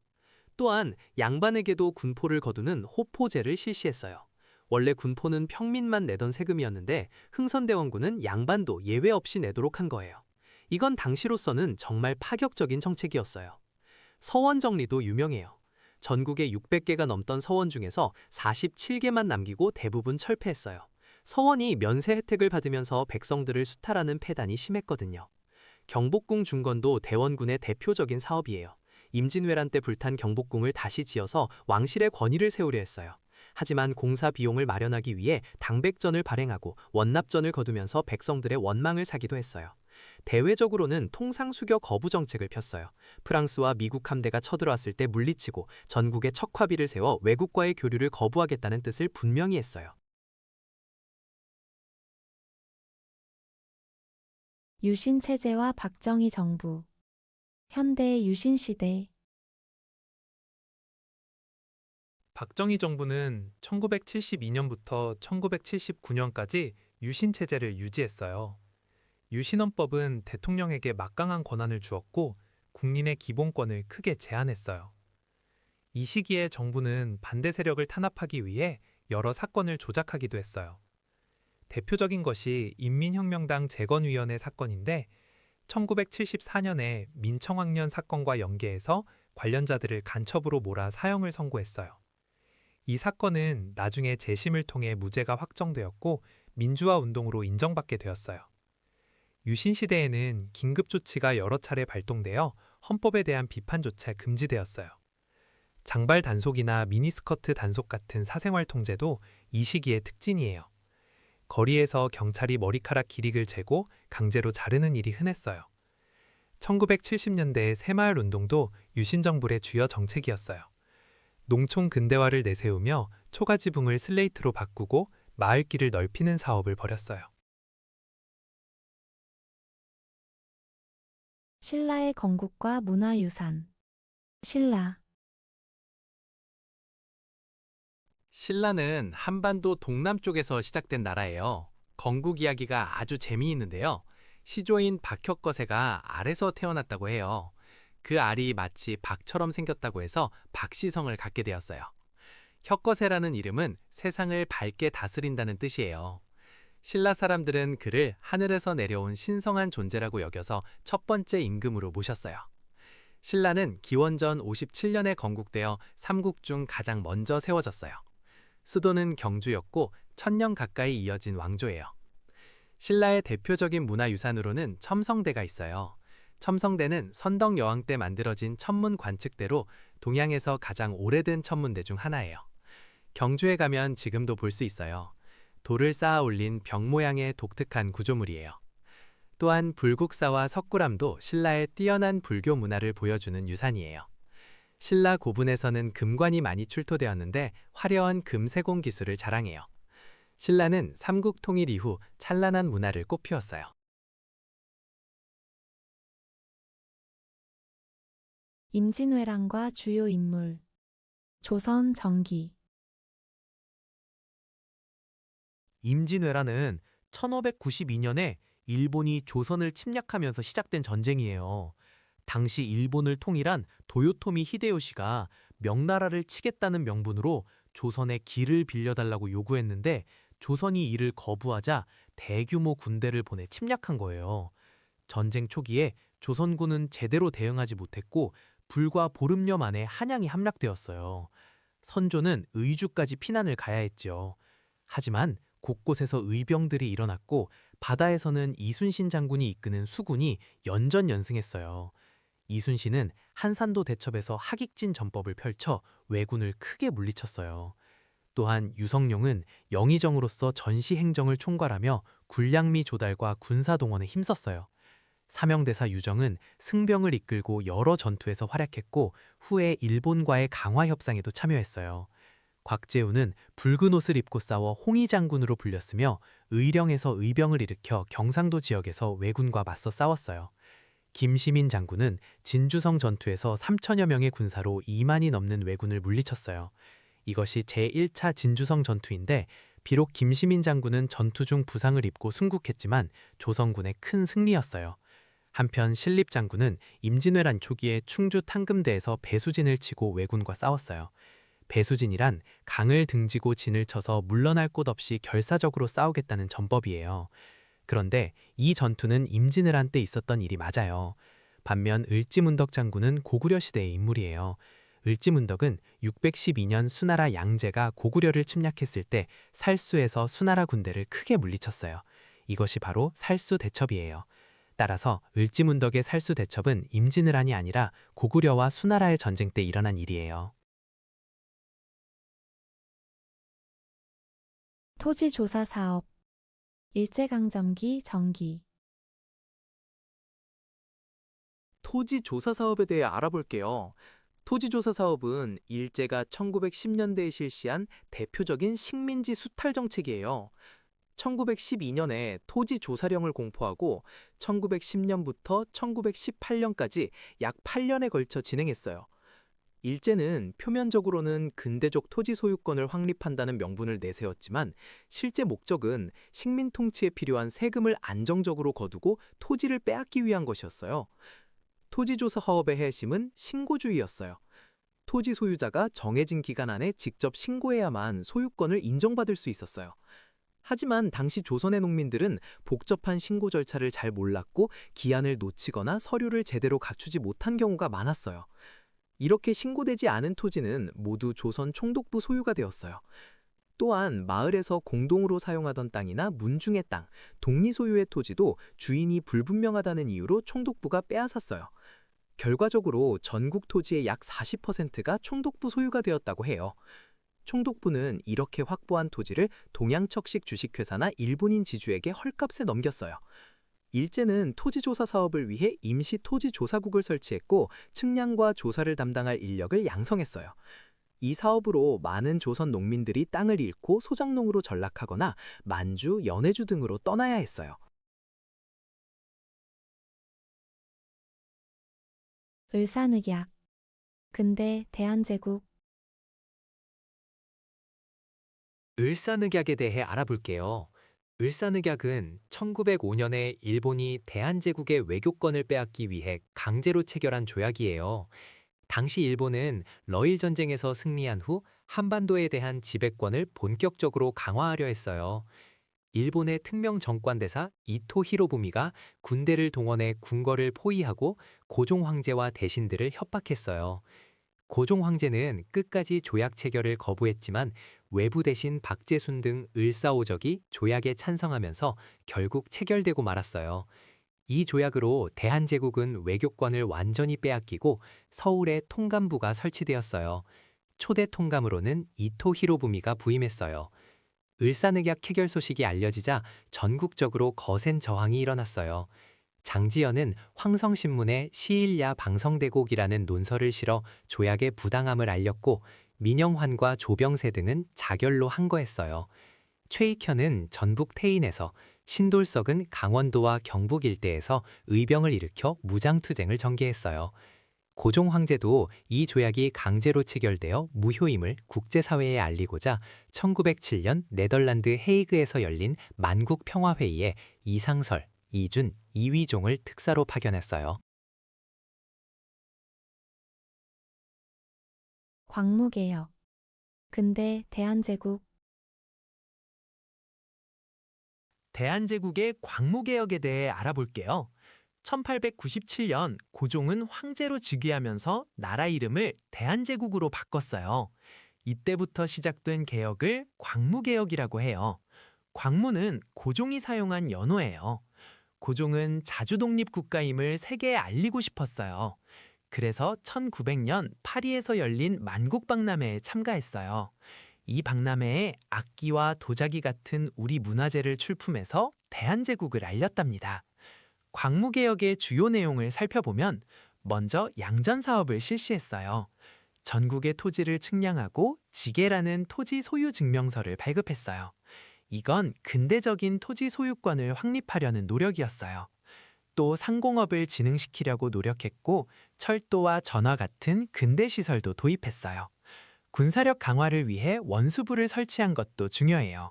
또한 양반에게도 군포를 거두는 호포제를 실시했어요. 원래 군포는 평민만 내던 세금이었는데 흥선대원군은 양반도 예외 없이 내도록 한 거예요. 이건 당시로서는 정말 파격적인 정책이었어요. 서원 정리도 유명해요. 전국에 600개가 넘던 서원 중에서 47개만 남기고 대부분 철폐했어요. 서원이 면세 혜택을 받으면서 백성들을 수탈하는 폐단이 심했거든요. 경복궁 중건도 대원군의 대표적인 사업이에요. 임진왜란 때 불탄 경복궁을 다시 지어서 왕실의 권위를 세우려 했어요. 하지만 공사 비용을 마련하기 위해 당백전을 발행하고 원납전을 거두면서 백성들의 원망을 사기도 했어요. 대외적으로는 통상수교 거부 정책을 폈어요. 프랑스와 미국 함대가 쳐들어왔을 때 물리치고 전국에 척화비를 세워 외국과의 교류를 거부하겠다는 뜻을 분명히 했어요. 유신 체제와 박정희 정부. 현대의 유신 시대. 박정희 정부는 1972년부터 1979년까지 유신 체제를 유지했어요. 유신헌법은 대통령에게 막강한 권한을 주었고 국민의 기본권을 크게 제한했어요. 이 시기에 정부는 반대 세력을 탄압하기 위해 여러 사건을 조작하기도 했어요. 대표적인 것이 인민혁명당 재건위원회 사건인데 1974년에 민청학년 사건과 연계해서 관련자들을 간첩으로 몰아 사형을 선고했어요. 이 사건은 나중에 재심을 통해 무죄가 확정되었고 민주화 운동으로 인정받게 되었어요. 유신 시대에는 긴급 조치가 여러 차례 발동되어 헌법에 대한 비판조차 금지되었어요. 장발 단속이나 미니스커트 단속 같은 사생활 통제도 이 시기의 특징이에요. 거리에서 경찰이 머리카락 길이를 재고 강제로 자르는 일이 흔했어요. 1970년대 새마을 운동도 유신 정부의 주요 정책이었어요. 농촌 근대화를 내세우며 초가지붕을 슬레이트로 바꾸고 마을길을 넓히는 사업을 벌였어요. 신라의 건국과 문화유산. 신라. 신라는 한반도 동남쪽에서 시작된 나라예요. 건국 이야기가 아주 재미있는데요. 시조인 박혁거세가 알에서 태어났다고 해요. 그 알이 마치 박처럼 생겼다고 해서 박시성을 갖게 되었어요. 혁거세라는 이름은 세상을 밝게 다스린다는 뜻이에요. 신라 사람들은 그를 하늘에서 내려온 신성한 존재라고 여겨서 첫 번째 임금으로 모셨어요. 신라는 기원전 57년에 건국되어 삼국 중 가장 먼저 세워졌어요. 수도는 경주였고 1000년 가까이 이어진 왕조예요. 신라의 대표적인 문화유산으로는 첨성대가 있어요. 첨성대는 선덕 여왕 때 만들어진 천문 관측대로 동양에서 가장 오래된 천문대 중 하나예요. 경주에 가면 지금도 볼 수 있어요. 돌을 쌓아 올린 벽 모양의 독특한 구조물이에요. 또한 불국사와 석굴암도 신라의 뛰어난 불교 문화를 보여주는 유산이에요. 신라 고분에서는 금관이 많이 출토되었는데 화려한 금세공 기술을 자랑해요. 신라는 삼국 통일 이후 찬란한 문화를 꽃피웠어요. 임진왜란과 주요 인물. 조선 정기. 임진왜란은 1592년에 일본이 조선을 침략하면서 시작된 전쟁이에요. 당시 일본을 통일한 도요토미 히데요시가 명나라를 치겠다는 명분으로 조선에 길을 빌려달라고 요구했는데 조선이 이를 거부하자 대규모 군대를 보내 침략한 거예요. 전쟁 초기에 조선군은 제대로 대응하지 못했고 불과 보름여 만에 한양이 함락되었어요. 선조는 의주까지 피난을 가야 했죠. 하지만 곳곳에서 의병들이 일어났고 바다에서는 이순신 장군이 이끄는 수군이 연전연승했어요. 이순신은 한산도 대첩에서 하객진 전법을 펼쳐 왜군을 크게 물리쳤어요. 또한 유성룡은 영의정으로서 전시 행정을 총괄하며 군량미 조달과 군사 동원에 힘썼어요. 사명대사 유정은 승병을 이끌고 여러 전투에서 활약했고 후에 일본과의 강화 협상에도 참여했어요. 곽재우는 붉은 옷을 입고 싸워 홍위 장군으로 불렸으며 의령에서 의병을 일으켜 경상도 지역에서 왜군과 맞서 싸웠어요. 김시민 장군은 진주성 전투에서 3천여 명의 군사로 2만이 넘는 왜군을 물리쳤어요. 이것이 제1차 진주성 전투인데 비록 김시민 장군은 전투 중 부상을 입고 순국했지만 조선군의 큰 승리였어요. 한편 신립 장군은 임진왜란 초기에 충주 탕금대에서 배수진을 치고 왜군과 싸웠어요. 배수진이란 강을 등지고 진을 쳐서 물러날 곳 없이 결사적으로 싸우겠다는 전법이에요. 그런데 이 전투는 임진왜란 때 있었던 일이 맞아요. 반면 을지문덕 장군은 고구려 시대의 인물이에요. 을지문덕은 612년 수나라 양제가 고구려를 침략했을 때 살수에서 수나라 군대를 크게 물리쳤어요. 이것이 바로 살수대첩이에요. 따라서 을지문덕의 살수대첩은 임진왜란이 아니라 고구려와 수나라의 전쟁 때 일어난 일이에요. 토지조사 사업 일제강점기 전기 토지 조사 사업에 대해 알아볼게요. 토지 조사 사업은 일제가 1910년대에 실시한 대표적인 식민지 수탈 정책이에요. 1912년에 토지 조사령을 공포하고 1910년부터 1918년까지 약 8년에 걸쳐 진행했어요. 일제는 표면적으로는 근대적 토지 소유권을 확립한다는 명분을 내세웠지만 실제 목적은 식민 통치에 필요한 세금을 안정적으로 거두고 토지를 빼앗기 위한 것이었어요. 토지조사 사업의 핵심은 신고주의였어요. 토지 소유자가 정해진 기간 안에 직접 신고해야만 소유권을 인정받을 수 있었어요. 하지만 당시 조선의 농민들은 복잡한 신고 절차를 잘 몰랐고 기한을 놓치거나 서류를 제대로 갖추지 못한 경우가 많았어요. 이렇게 신고되지 않은 토지는 모두 조선 총독부 소유가 되었어요. 또한 마을에서 공동으로 사용하던 땅이나 문중의 땅, 독리 소유의 토지도 주인이 불분명하다는 이유로 총독부가 빼앗았어요. 결과적으로 전국 토지의 약 40%가 총독부 소유가 되었다고 해요. 총독부는 이렇게 확보한 토지를 동양척식 주식회사나 일본인 지주에게 헐값에 넘겼어요. 일제는 토지조사 사업을 위해 임시 토지조사국을 설치했고 측량과 조사를 담당할 인력을 양성했어요. 이 사업으로 많은 조선 농민들이 땅을 잃고 소작농으로 전락하거나 만주, 연해주 등으로 떠나야 했어요. 을사늑약 근대 대한제국 을사늑약에 대해 알아볼게요. 을사늑약은 1905년에 일본이 대한제국의 외교권을 빼앗기 위해 강제로 체결한 조약이에요. 당시 일본은 러일 전쟁에서 승리한 후 한반도에 대한 지배권을 본격적으로 강화하려 했어요. 일본의 특명 정관대사 이토 히로부미가 군대를 동원해 궁궐을 포위하고 고종 황제와 대신들을 협박했어요. 고종 황제는 끝까지 조약 체결을 거부했지만 외부 대신 박재순 등 을사오적이 조약에 찬성하면서 결국 체결되고 말았어요. 이 조약으로 대한제국은 외교권을 완전히 빼앗기고 서울에 통감부가 설치되었어요. 초대 통감으로는 이토 히로부미가 부임했어요. 을사늑약 체결 소식이 알려지자 전국적으로 거센 저항이 일어났어요. 장지연은 황성신문에 시일야 방성대곡이라는 논설을 실어 조약의 부당함을 알렸고 민영환과 조병세 등은 자결로 항거했어요. 최익현은 전북 태인에서, 신돌석은 강원도와 경북 일대에서 의병을 일으켜 무장투쟁을 전개했어요. 고종 황제도 이 조약이 강제로 체결되어 무효임을 국제사회에 알리고자 1907년 네덜란드 헤이그에서 열린 만국평화회의에 이상설, 이준, 이휘종을 특사로 파견했어요. 광무개혁 근대 대한제국 대한제국의 광무개혁에 대해 알아볼게요. 1897년 고종은 황제로 즉위하면서 나라 이름을 대한제국으로 바꿨어요. 이때부터 시작된 개혁을 광무개혁이라고 해요. 광무는 고종이 사용한 연호예요. 고종은 자주독립국가임을 세계에 알리고 싶었어요. 그래서 1900년 파리에서 열린 만국박람회에 참가했어요. 이 박람회에 악기와 도자기 같은 우리 문화재를 출품해서 대한제국을 알렸답니다. 광무개혁의 주요 내용을 살펴보면 먼저 양전사업을 실시했어요. 전국의 토지를 측량하고 지계라는 토지 소유 증명서를 발급했어요. 이건 근대적인 토지 소유권을 확립하려는 노력이었어요. 또 상공업을 진흥시키려고 노력했고 철도와 전화 같은 근대 시설도 도입했어요. 군사력 강화를 위해 원수부를 설치한 것도 중요해요.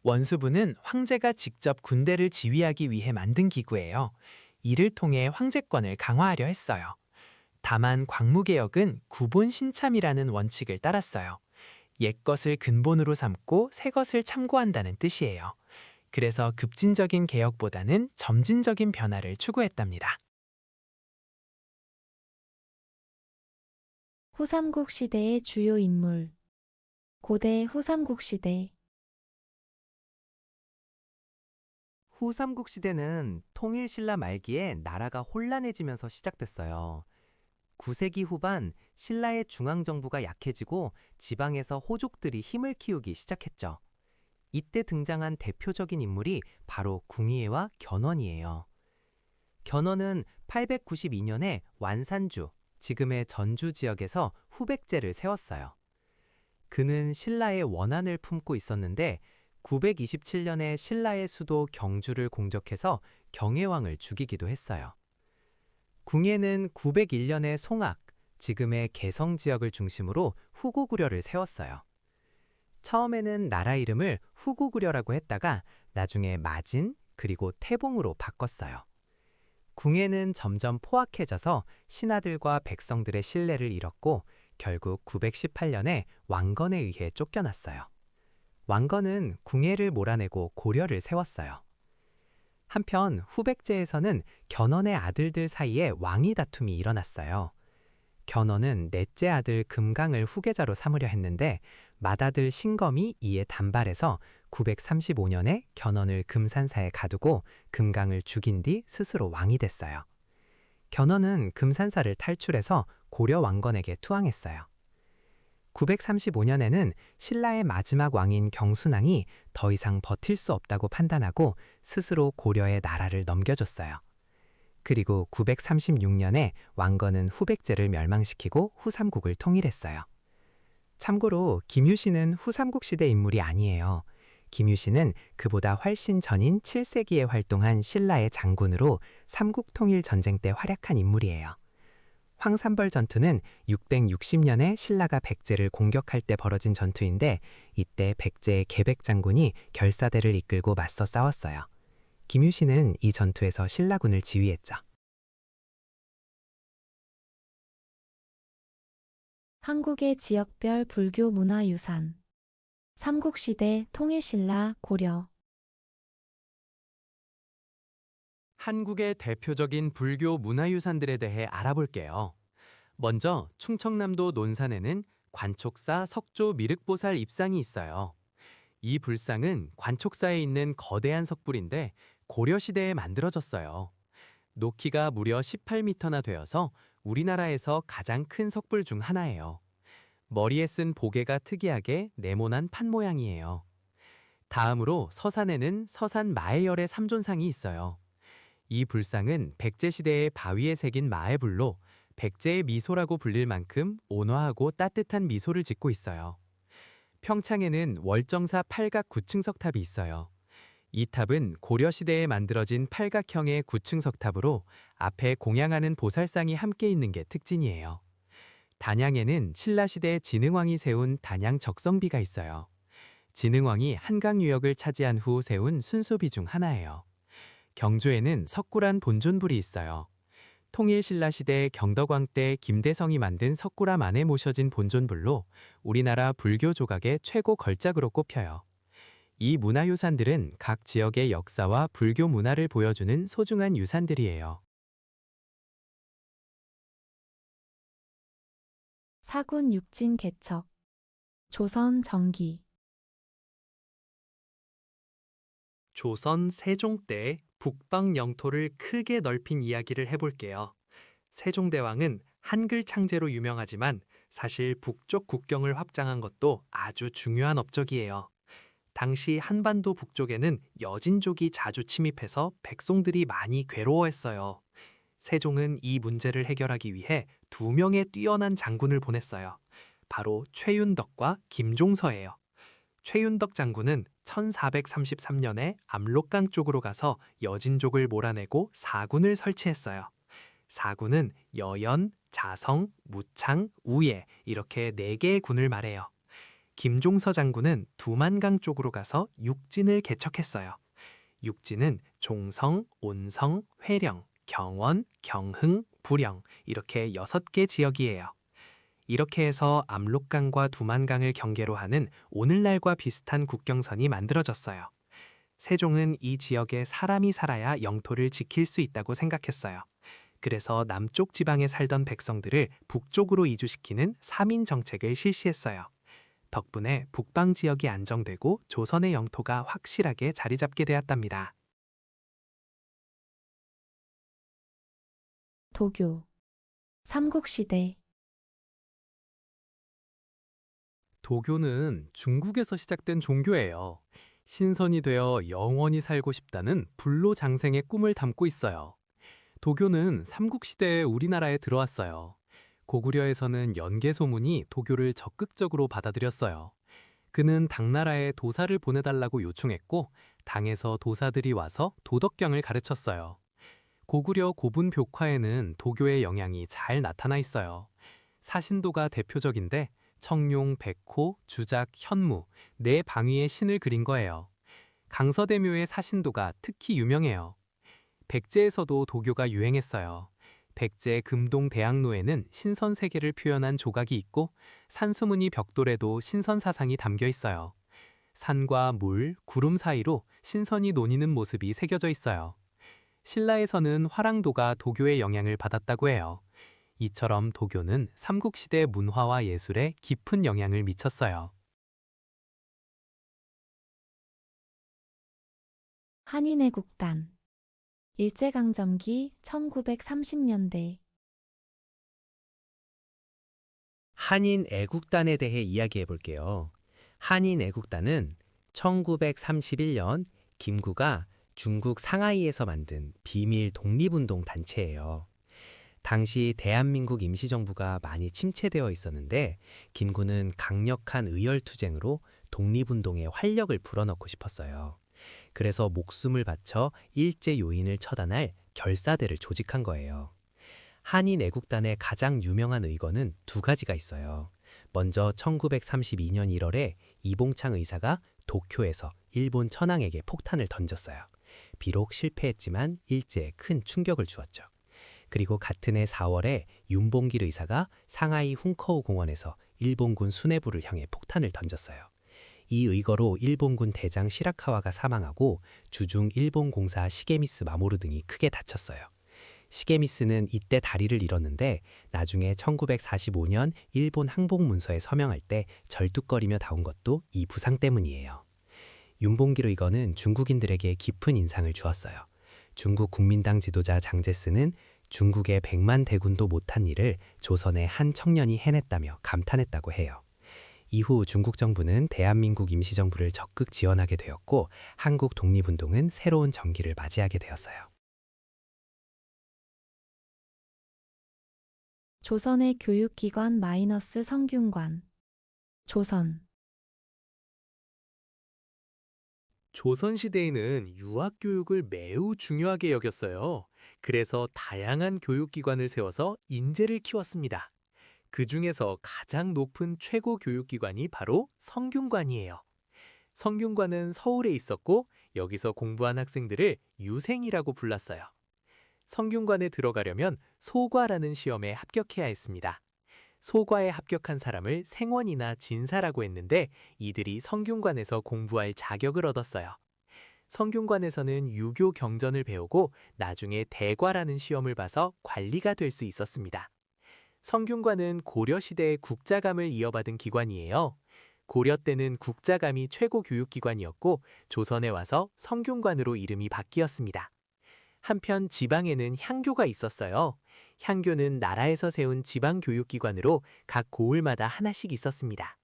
원수부는 황제가 직접 군대를 지휘하기 위해 만든 기구예요. 이를 통해 황제권을 강화하려 했어요. 다만 광무개혁은 구본 신참이라는 원칙을 따랐어요. 옛것을 근본으로 삼고 새것을 참고한다는 뜻이에요. 그래서 급진적인 개혁보다는 점진적인 변화를 추구했답니다. 후삼국 시대의 주요 인물. 고대 후삼국 시대. 후삼국 시대는 통일신라 말기에 나라가 혼란해지면서 시작됐어요. 9세기 후반 신라의 중앙정부가 약해지고 지방에서 호족들이 힘을 키우기 시작했죠. 이때 등장한 대표적인 인물이 바로 궁예와 견훤이에요. 견훤은 892년에 완산주, 지금의 전주 지역에서 후백제를 세웠어요. 그는 신라의 원한을 품고 있었는데 927년에 신라의 수도 경주를 공격해서 경혜왕을 죽이기도 했어요. 궁예는 901년에 송악, 지금의 개성 지역을 중심으로 후고구려를 세웠어요. 처음에는 나라 이름을 후고구려라고 했다가 나중에 마진 그리고 태봉으로 바꿨어요. 궁예는 점점 포악해져서 신하들과 백성들의 신뢰를 잃었고 결국 918년에 왕건에 의해 쫓겨났어요. 왕건은 궁예를 몰아내고 고려를 세웠어요. 한편 후백제에서는 견훤의 아들들 사이에 왕위 다툼이 일어났어요. 견훤은 넷째 아들 금강을 후계자로 삼으려 했는데 맏아들 신검이 이에 단발해서 935년에 견훤을 금산사에 가두고 금강을 죽인 뒤 스스로 왕이 됐어요. 견훤은 금산사를 탈출해서 고려 왕건에게 투항했어요. 935년에는 신라의 마지막 왕인 경순왕이 더 이상 버틸 수 없다고 판단하고 스스로 고려의 나라를 넘겨줬어요. 그리고 936년에 왕건은 후백제를 멸망시키고 후삼국을 통일했어요. 참고로 김유신은 후삼국 시대 인물이 아니에요. 김유신은 그보다 훨씬 전인 7세기에 활동한 신라의 장군으로 삼국 통일 전쟁 때 활약한 인물이에요. 황산벌 전투는 660년에 신라가 백제를 공격할 때 벌어진 전투인데 이때 백제의 계백 장군이 결사대를 이끌고 맞서 싸웠어요. 김유신은 이 전투에서 신라군을 지휘했죠. 한국의 지역별 불교 문화유산. 삼국시대 통일신라 고려. 한국의 대표적인 불교 문화유산들에 대해 알아볼게요. 먼저 충청남도 논산에는 관촉사 석조 미륵보살 입상이 있어요. 이 불상은 관촉사에 있는 거대한 석불인데 고려시대에 만들어졌어요. 높이가 무려 18m나 되어서 우리나라에서 가장 큰 석불 중 하나예요. 머리에 쓴 보개가 특이하게 네모난 판 모양이에요. 다음으로 서산에는 서산 마해열의 삼존상이 있어요. 이 불상은 백제시대의 바위에 새긴 마해불로 백제의 미소라고 불릴 만큼 온화하고 따뜻한 미소를 짓고 있어요. 평창에는 월정사 팔각 9층석 탑이 있어요. 이 탑은 고려시대에 만들어진 팔각형의 9층석 탑으로 앞에 공양하는 보살상이 함께 있는 게 특징이에요. 단양에는 신라시대 진흥왕이 세운 단양 적성비가 있어요. 진흥왕이 한강 유역을 차지한 후 세운 순소비 중 하나예요. 경주에는 석굴암 본존불이 있어요. 통일신라시대 경덕왕 때 김대성이 만든 석굴암 안에 모셔진 본존불로 우리나라 불교 조각의 최고 걸작으로 꼽혀요. 이 문화유산들은 각 지역의 역사와 불교 문화를 보여주는 소중한 유산들이에요. 사군 육진 개척. 조선 정기. 조선 세종 때 북방 영토를 크게 넓힌 이야기를 해볼게요. 세종대왕은 한글 창제로 유명하지만 사실 북쪽 국경을 확장한 것도 아주 중요한 업적이에요. 당시 한반도 북쪽에는 여진족이 자주 침입해서 백성들이 많이 괴로워했어요. 세종은 이 문제를 해결하기 위해 2명의 뛰어난 장군을 보냈어요. 바로 최윤덕과 김종서예요. 최윤덕 장군은 1433년에 압록강 쪽으로 가서 여진족을 몰아내고 사군을 설치했어요. 사군은 여연, 자성, 무창, 우예 이렇게 4개의 군을 말해요. 김종서 장군은 두만강 쪽으로 가서 육진을 개척했어요. 육진은 종성, 온성, 회령, 경원, 경흥, 부령 이렇게 6개 지역이에요. 이렇게 해서 압록강과 두만강을 경계로 하는 오늘날과 비슷한 국경선이 만들어졌어요. 세종은 이 지역에 사람이 살아야 영토를 지킬 수 있다고 생각했어요. 그래서 남쪽 지방에 살던 백성들을 북쪽으로 이주시키는 3인 정책을 실시했어요. 덕분에 북방 지역이 안정되고 조선의 영토가 확실하게 자리 잡게 되었답니다. 도교. 삼국시대. 도교는 중국에서 시작된 종교예요. 신선이 되어 영원히 살고 싶다는 불로장생의 꿈을 담고 있어요. 도교는 삼국시대에 우리나라에 들어왔어요. 고구려에서는 연개소문이 도교를 적극적으로 받아들였어요. 그는 당나라에 도사를 보내달라고 요청했고 당에서 도사들이 와서 도덕경을 가르쳤어요. 고구려 고분 벽화에는 도교의 영향이 잘 나타나 있어요. 사신도가 대표적인데 청룡, 백호, 주작, 현무, 네 방위의 신을 그린 거예요. 강서대묘의 사신도가 특히 유명해요. 백제에서도 도교가 유행했어요. 백제 금동대학로에는 신선세계를 표현한 조각이 있고 산수무늬 벽돌에도 신선사상이 담겨 있어요. 산과 물, 구름 사이로 신선이 논이는 모습이 새겨져 있어요. 신라에서는 화랑도가 도교의 영향을 받았다고 해요. 이처럼 도교는 삼국시대 문화와 예술에 깊은 영향을 미쳤어요. 한인애국단. 일제강점기 1930년대. 한인 애국단에 대해 이야기해 볼게요. 한인 애국단은 1931년 김구가 중국 상하이에서 만든 비밀 독립운동 단체예요. 당시 대한민국 임시정부가 많이 침체되어 있었는데 김구는 강력한 의열투쟁으로 독립운동에 활력을 불어넣고 싶었어요. 그래서 목숨을 바쳐 일제 요인을 처단할 결사대를 조직한 거예요. 한인 애국단의 가장 유명한 의거는 두 가지가 있어요. 먼저 1932년 1월에 이봉창 의사가 도쿄에서 일본 천황에게 폭탄을 던졌어요. 비록 실패했지만 일제에 큰 충격을 주었죠. 그리고 같은 해 4월에 윤봉길 의사가 상하이 훈커우 공원에서 일본군 수뇌부를 향해 폭탄을 던졌어요. 이 의거로 일본군 대장 시라카와가 사망하고 주중 일본 공사 시게미스 마모루 등이 크게 다쳤어요. 시게미스는 이때 다리를 잃었는데 나중에 1945년 일본 항복문서에 서명할 때 절뚝거리며 다운 것도 이 부상 때문이에요. 윤봉길 의거는 중국인들에게 깊은 인상을 주었어요. 중국 국민당 지도자 장제스는 중국의 100만 대군도 못한 일을 조선의 한 청년이 해냈다며 감탄했다고 해요. 이후 중국 정부는 대한민국 임시정부를 적극 지원하게 되었고 한국 독립운동은 새로운 전기를 맞이하게 되었어요. 조선의 교육기관 마이너스 성균관. 조선. 조선시대에는 유학교육을 매우 중요하게 여겼어요. 그래서 다양한 교육기관을 세워서 인재를 키웠습니다. 그 중에서 가장 높은 최고 교육기관이 바로 성균관이에요. 성균관은 서울에 있었고 여기서 공부한 학생들을 유생이라고 불렀어요. 성균관에 들어가려면 소과라는 시험에 합격해야 했습니다. 소과에 합격한 사람을 생원이나 진사라고 했는데 이들이 성균관에서 공부할 자격을 얻었어요. 성균관에서는 유교 경전을 배우고 나중에 대과라는 시험을 봐서 관리가 될 수 있었습니다. 성균관은 고려시대의 국자감을 이어받은 기관이에요. 고려 때는 국자감이 최고 교육기관이었고 조선에 와서 성균관으로 이름이 바뀌었습니다. 한편 지방에는 향교가 있었어요. 향교는 나라에서 세운 지방교육기관으로 각 고을마다 하나씩 있었습니다.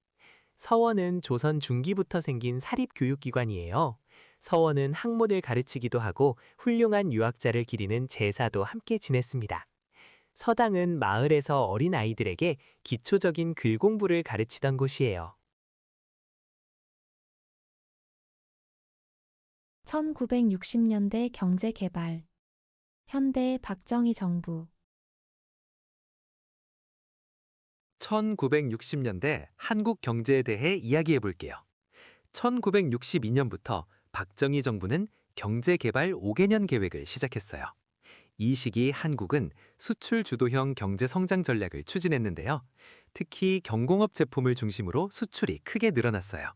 서원은 조선 중기부터 생긴 사립교육기관이에요. 서원은 학문을 가르치기도 하고 훌륭한 유학자를 기리는 제사도 함께 지냈습니다. 서당은 마을에서 어린 아이들에게 기초적인 글 공부를 가르치던 곳이에요. 1960년대 경제개발. 현대 박정희 정부. 1960년대 한국 경제에 대해 이야기해 볼게요. 1962년부터 박정희 정부는 경제개발 5개년 계획을 시작했어요. 이 시기 한국은 수출 주도형 경제 성장 전략을 추진했는데요. 특히 경공업 제품을 중심으로 수출이 크게 늘어났어요.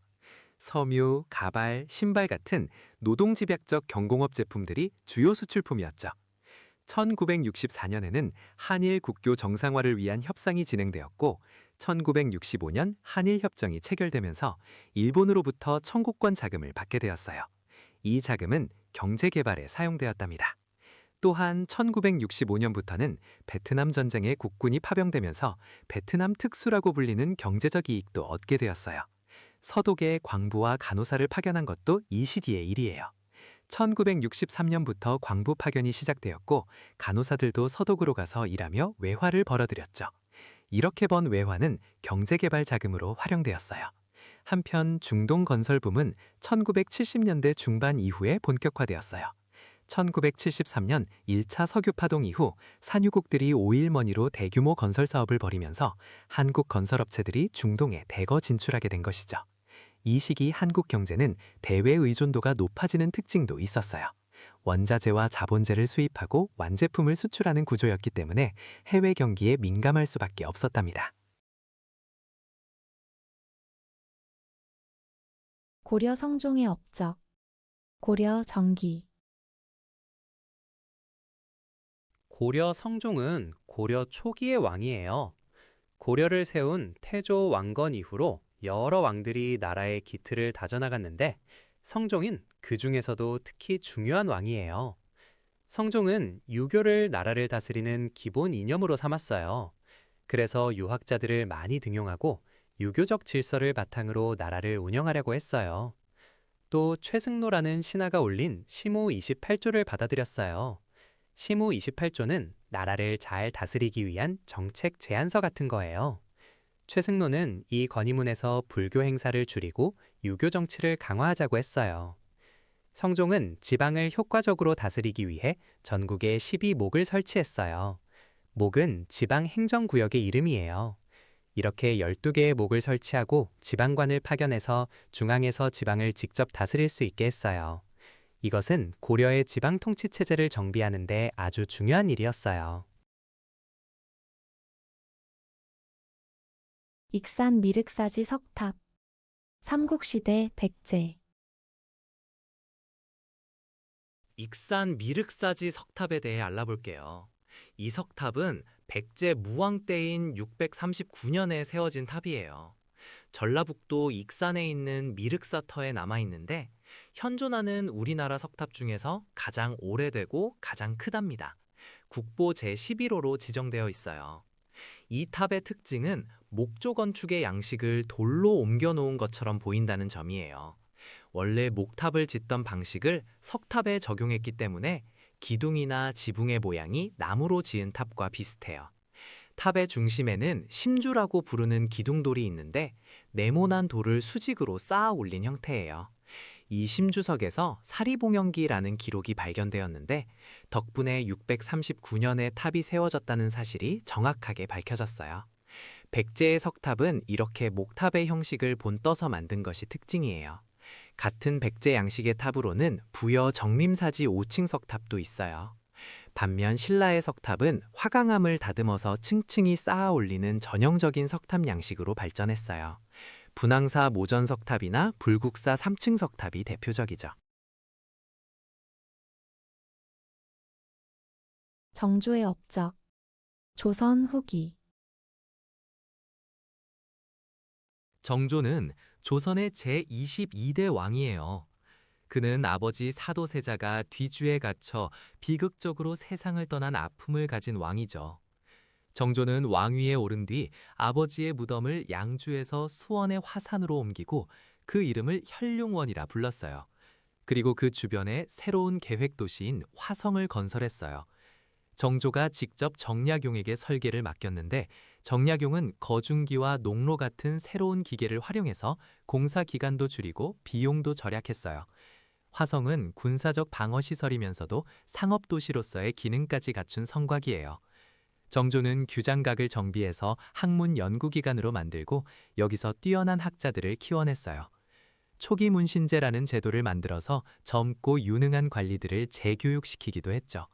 섬유, 가발, 신발 같은 노동집약적 경공업 제품들이 주요 수출품이었죠. 1964년에는 한일 국교 정상화를 위한 협상이 진행되었고 1965년 한일 협정이 체결되면서 일본으로부터 청구권 자금을 받게 되었어요. 이 자금은 경제 개발에 사용되었답니다. 또한 1965년부터는 베트남 전쟁에 국군이 파병되면서 베트남 특수라고 불리는 경제적 이익도 얻게 되었어요. 서독에 광부와 간호사를 파견한 것도 이 시기의 일이에요. 1963년부터 광부 파견이 시작되었고 간호사들도 서독으로 가서 일하며 외화를 벌어들였죠. 이렇게 번 외화는 경제개발 자금으로 활용되었어요. 한편 중동건설붐은 1970년대 중반 이후에 본격화되었어요. 1973년 1차 석유 파동 이후 산유국들이 오일머니로 대규모 건설 사업을 벌이면서 한국 건설업체들이 중동에 대거 진출하게 된 것이죠. 이 시기 한국 경제는 대외 의존도가 높아지는 특징도 있었어요. 원자재와 자본재를 수입하고 완제품을 수출하는 구조였기 때문에 해외 경기에 민감할 수밖에 없었답니다. 고려 성종의 업적. 고려 정기. 고려 성종은 고려 초기의 왕이에요. 고려를 세운 태조 왕건 이후로 여러 왕들이 나라의 기틀을 다져나갔는데 성종은 그 중에서도 특히 중요한 왕이에요. 성종은 유교를 나라를 다스리는 기본 이념으로 삼았어요. 그래서 유학자들을 많이 등용하고 유교적 질서를 바탕으로 나라를 운영하려고 했어요. 또 최승로라는 신하가 올린 시무 28조를 받아들였어요. 시무 28조는 나라를 잘 다스리기 위한 정책 제안서 같은 거예요. 최승로는 이 건의문에서 불교 행사를 줄이고 유교 정치를 강화하자고 했어요. 성종은 지방을 효과적으로 다스리기 위해 전국에 12목을 설치했어요. 목은 지방 행정구역의 이름이에요. 이렇게 12개의 목을 설치하고 지방관을 파견해서 중앙에서 지방을 직접 다스릴 수 있게 했어요. 이것은 고려의 지방 통치 체제를 정비하는 데 아주 중요한 일이었어요. 익산 미륵사지 석탑. 삼국시대 백제. 익산 미륵사지 석탑에 대해 알아볼게요. 이 석탑은 백제 무왕 때인 639년에 세워진 탑이에요. 전라북도 익산에 있는 미륵사터에 남아있는데 현존하는 우리나라 석탑 중에서 가장 오래되고 가장 크답니다. 국보 제11호로 지정되어 있어요. 이 탑의 특징은 목조 건축의 양식을 돌로 옮겨놓은 것처럼 보인다는 점이에요. 원래 목탑을 짓던 방식을 석탑에 적용했기 때문에 기둥이나 지붕의 모양이 나무로 지은 탑과 비슷해요. 탑의 중심에는 심주라고 부르는 기둥돌이 있는데 네모난 돌을 수직으로 쌓아 올린 형태예요. 이 심주석에서 사리봉영기라는 기록이 발견되었는데 덕분에 639년에 탑이 세워졌다는 사실이 정확하게 밝혀졌어요. 백제의 석탑은 이렇게 목탑의 형식을 본떠서 만든 것이 특징이에요. 같은 백제 양식의 탑으로는 부여 정림사지 5층 석탑도 있어요. 반면 신라의 석탑은 화강암을 다듬어서 층층이 쌓아 올리는 전형적인 석탑 양식으로 발전했어요. 분황사 모전 석탑이나 불국사 3층 석탑이 대표적이죠. 정조의 업적. 조선 후기. 정조는 조선의 제22대 왕이에요. 그는 아버지 사도세자가 뒤주에 갇혀 비극적으로 세상을 떠난 아픔을 가진 왕이죠. 정조는 왕위에 오른 뒤 아버지의 무덤을 양주에서 수원의 화산으로 옮기고 그 이름을 현룡원이라 불렀어요. 그리고 그 주변에 새로운 계획 도시인 화성을 건설했어요. 정조가 직접 정약용에게 설계를 맡겼는데 정약용은 거중기와 농로 같은 새로운 기계를 활용해서 공사 기간도 줄이고 비용도 절약했어요. 화성은 군사적 방어시설이면서도 상업도시로서의 기능까지 갖춘 성곽이에요. 정조는 규장각을 정비해서 학문 연구기관으로 만들고 여기서 뛰어난 학자들을 키워냈어요. 초기 문신제라는 제도를 만들어서 젊고 유능한 관리들을 재교육시키기도 했죠.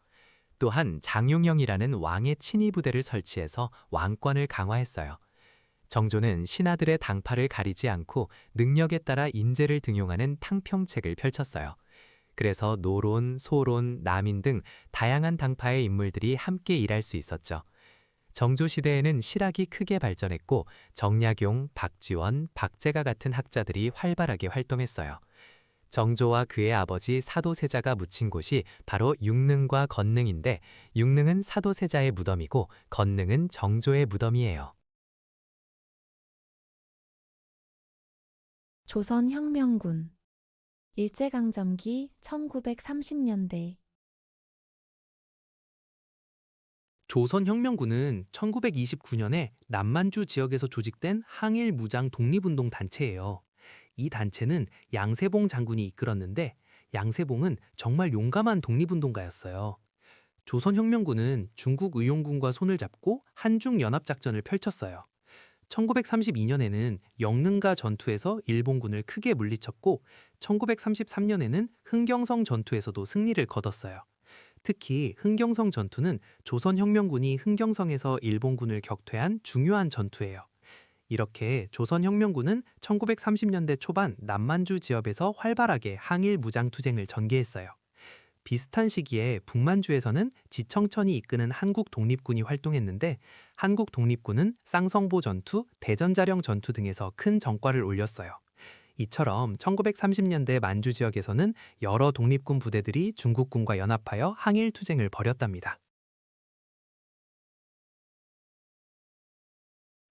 또한 장용영이라는 왕의 친위 부대를 설치해서 왕권을 강화했어요. 정조는 신하들의 당파를 가리지 않고 능력에 따라 인재를 등용하는 탕평책을 펼쳤어요. 그래서 노론, 소론, 남인 등 다양한 당파의 인물들이 함께 일할 수 있었죠. 정조 시대에는 실학이 크게 발전했고 정약용, 박지원, 박제가 같은 학자들이 활발하게 활동했어요. 정조와 그의 아버지 사도세자가 묻힌 곳이 바로 육능과 건능인데 육능은 사도세자의 무덤이고 건능은 정조의 무덤이에요. 조선혁명군 일제강점기 1930년대 조선혁명군은 1929년에 남만주 지역에서 조직된 항일 무장 독립운동 단체예요. 이 단체는 양세봉 장군이 이끌었는데 양세봉은 정말 용감한 독립운동가였어요. 조선혁명군은 중국 의용군과 손을 잡고 한중연합작전을 펼쳤어요. 1932년에는 영능가 전투에서 일본군을 크게 물리쳤고 1933년에는 흥경성 전투에서도 승리를 거뒀어요. 특히 흥경성 전투는 조선혁명군이 흥경성에서 일본군을 격퇴한 중요한 전투예요. 이렇게 조선혁명군은 1930년대 초반 남만주 지역에서 활발하게 항일 무장투쟁을 전개했어요. 비슷한 시기에 북만주에서는 지청천이 이끄는 한국 독립군이 활동했는데 한국 독립군은 쌍성보 전투, 대전자령 전투 등에서 큰 전과를 올렸어요. 이처럼 1930년대 만주 지역에서는 여러 독립군 부대들이 중국군과 연합하여 항일 투쟁을 벌였답니다.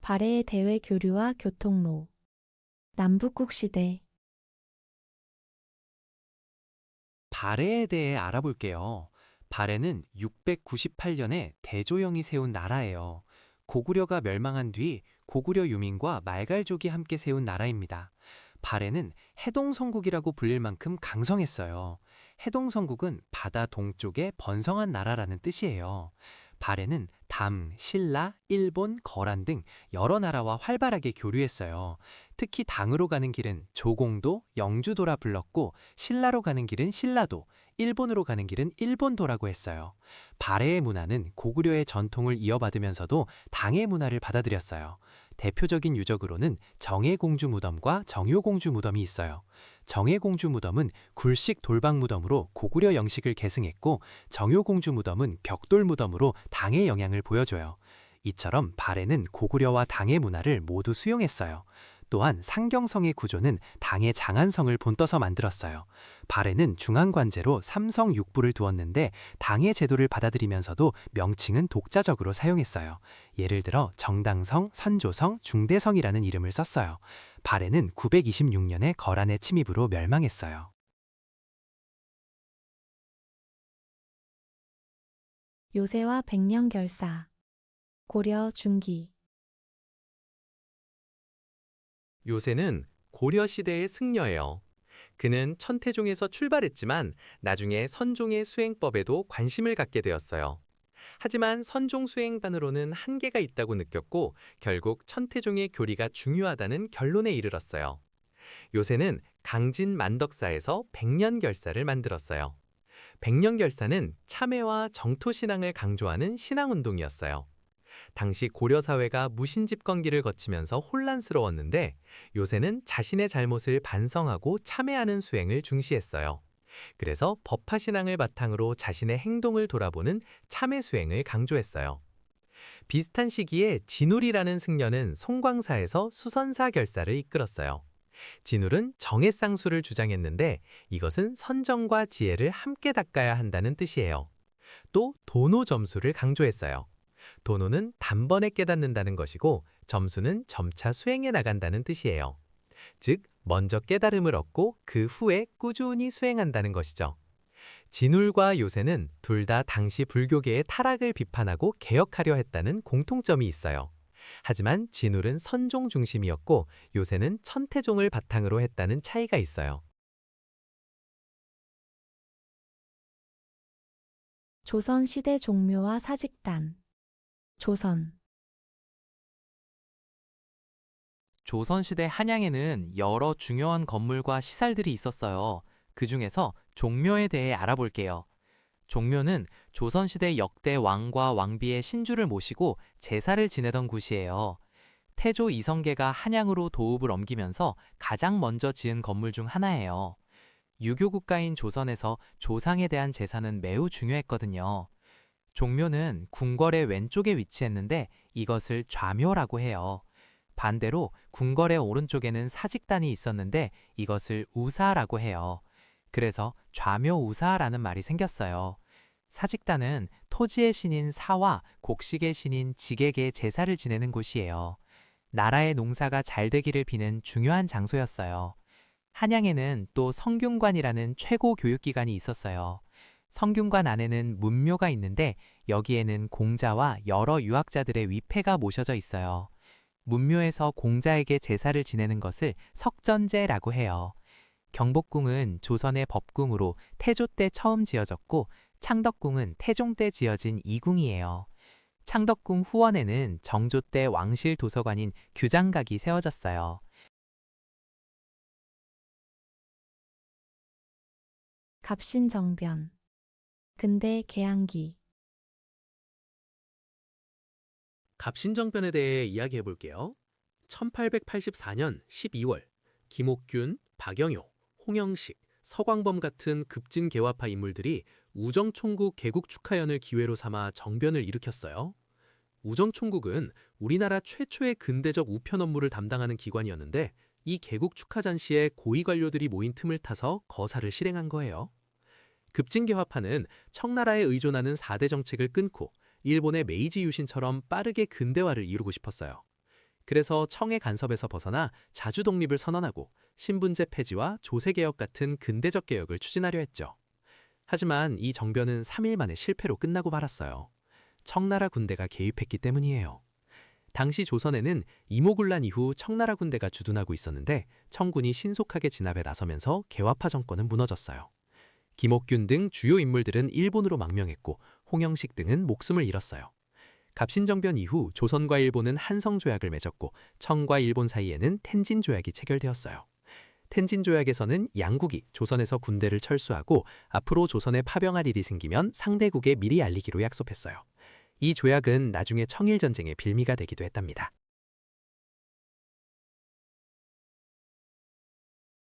발해의 대외 교류와 교통로 남북국 시대 발해에 대해 알아볼게요. 발해는 698년에 대조영이 세운 나라예요. 고구려가 멸망한 뒤 고구려 유민과 말갈족이 함께 세운 나라입니다. 발해는 해동성국이라고 불릴 만큼 강성했어요. 해동성국은 바다 동쪽에 번성한 나라라는 뜻이에요. 발해는 담, 신라, 일본, 거란 등 여러 나라와 활발하게 교류했어요. 특히 당으로 가는 길은 조공도, 영주도라 불렀고 신라로 가는 길은 신라도, 일본으로 가는 길은 일본도라고 했어요. 발해의 문화는 고구려의 전통을 이어받으면서도 당의 문화를 받아들였어요. 대표적인 유적으로는 정해공주 무덤과 정효공주 무덤이 있어요. 정해공주 무덤은 굴식 돌방 무덤으로 고구려 영식을 계승했고 정효공주 무덤은 벽돌 무덤으로 당의 영향을 보여줘요. 이처럼 발해는 고구려와 당의 문화를 모두 수용했어요. 또한 상경성의 구조는 당의 장안성을 본떠서 만들었어요. 발해는 중앙관제로 삼성육부를 두었는데 당의 제도를 받아들이면서도 명칭은 독자적으로 사용했어요. 예를 들어 정당성, 선조성, 중대성이라는 이름을 썼어요. 발해는 926년에 거란의 침입으로 멸망했어요. 요새와 백년결사 고려 중기 요새는 고려 시대의 승려예요. 그는 천태종에서 출발했지만 나중에 선종의 수행법에도 관심을 갖게 되었어요. 하지만 선종 수행반으로는 한계가 있다고 느꼈고 결국 천태종의 교리가 중요하다는 결론에 이르렀어요. 요새는 강진 만덕사에서 백년결사를 만들었어요. 백년결사는 참회와 정토신앙을 강조하는 신앙운동이었어요. 당시 고려 사회가 무신집권기를 거치면서 혼란스러웠는데 요새는 자신의 잘못을 반성하고 참회하는 수행을 중시했어요. 그래서 법화신앙을 바탕으로 자신의 행동을 돌아보는 참회 수행을 강조했어요. 비슷한 시기에 진울이라는 승려는 송광사에서 수선사 결사를 이끌었어요. 진울은 정해쌍수를 주장했는데 이것은 선정과 지혜를 함께 닦아야 한다는 뜻이에요. 또 도노점수를 강조했어요. 도노는 단번에 깨닫는다는 것이고 점수는 점차 수행해 나간다는 뜻이에요. 즉, 먼저 깨달음을 얻고 그 후에 꾸준히 수행한다는 것이죠. 진울과 요새는 둘 다 당시 불교계의 타락을 비판하고 개혁하려 했다는 공통점이 있어요. 하지만 진울은 선종 중심이었고 요새는 천태종을 바탕으로 했다는 차이가 있어요. 조선시대 종묘와 사직단 조선시대 한양에는 여러 중요한 건물과 시설들이 있었어요. 그 중에서 종묘에 대해 알아볼게요. 종묘는 조선시대 역대 왕과 왕비의 신주를 모시고 제사를 지내던 곳이에요. 태조 이성계가 한양으로 도읍을 옮기면서 가장 먼저 지은 건물 중 하나예요. 유교 국가인 조선에서 조상에 대한 제사는 매우 중요했거든요. 종묘는 궁궐의 왼쪽에 위치했는데 이것을 좌묘라고 해요. 반대로 궁궐의 오른쪽에는 사직단이 있었는데 이것을 우사라고 해요. 그래서 좌묘우사라는 말이 생겼어요. 사직단은 토지의 신인 사와 곡식의 신인 직에게 제사를 지내는 곳이에요. 나라의 농사가 잘 되기를 비는 중요한 장소였어요. 한양에는 또 성균관이라는 최고 교육기관이 있었어요. 성균관 안에는 문묘가 있는데 여기에는 공자와 여러 유학자들의 위패가 모셔져 있어요. 문묘에서 공자에게 제사를 지내는 것을 석전제라고 해요. 경복궁은 조선의 법궁으로 태조 때 처음 지어졌고 창덕궁은 태종 때 지어진 이궁이에요. 창덕궁 후원에는 정조 때 왕실 도서관인 규장각이 세워졌어요. 갑신정변. 근대 개항기. 갑신정변에 대해 이야기해 볼게요. 1884년 12월 김옥균, 박영효, 홍영식, 서광범 같은 급진개화파 인물들이 우정총국 개국 축하연을 기회로 삼아 정변을 일으켰어요. 우정총국은 우리나라 최초의 근대적 우편 업무를 담당하는 기관이었는데 이 개국 축하 잔시에 고위 관료들이 모인 틈을 타서 거사를 실행한 거예요. 급진개화파는 청나라에 의존하는 4대 정책을 끊고 일본의 메이지 유신처럼 빠르게 근대화를 이루고 싶었어요. 그래서 청의 간섭에서 벗어나 자주 독립을 선언하고 신분제 폐지와 조세개혁 같은 근대적 개혁을 추진하려 했죠. 하지만 이 정변은 3일 만에 실패로 끝나고 말았어요. 청나라 군대가 개입했기 때문이에요. 당시 조선에는 이모군란 이후 청나라 군대가 주둔하고 있었는데 청군이 신속하게 진압에 나서면서 개화파 정권은 무너졌어요. 김옥균 등 주요 인물들은 일본으로 망명했고 홍영식 등은 목숨을 잃었어요. 갑신정변 이후 조선과 일본은 한성조약을 맺었고 청과 일본 사이에는 텐진조약이 체결되었어요. 텐진조약에서는 양국이 조선에서 군대를 철수하고 앞으로 조선에 파병할 일이 생기면 상대국에 미리 알리기로 약속했어요. 이 조약은 나중에 청일전쟁의 빌미가 되기도 했답니다.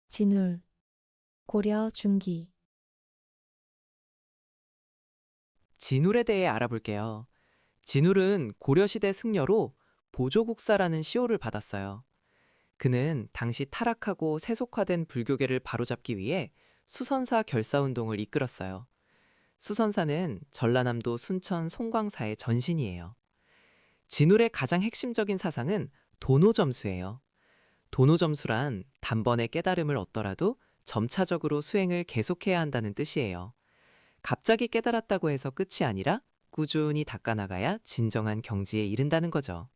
진울. 고려 중기. 진울에 대해 알아볼게요. 진울은 고려시대 승려로 보조국사라는 시호를 받았어요. 그는 당시 타락하고 세속화된 불교계를 바로잡기 위해 수선사 결사운동을 이끌었어요. 수선사는 전라남도 순천 송광사의 전신이에요. 진울의 가장 핵심적인 사상은 도노점수예요. 도노점수란 단번에 깨달음을 얻더라도 점차적으로 수행을 계속해야 한다는 뜻이에요. 갑자기 깨달았다고 해서 끝이 아니라 꾸준히 닦아나가야 진정한 경지에 이른다는 거죠.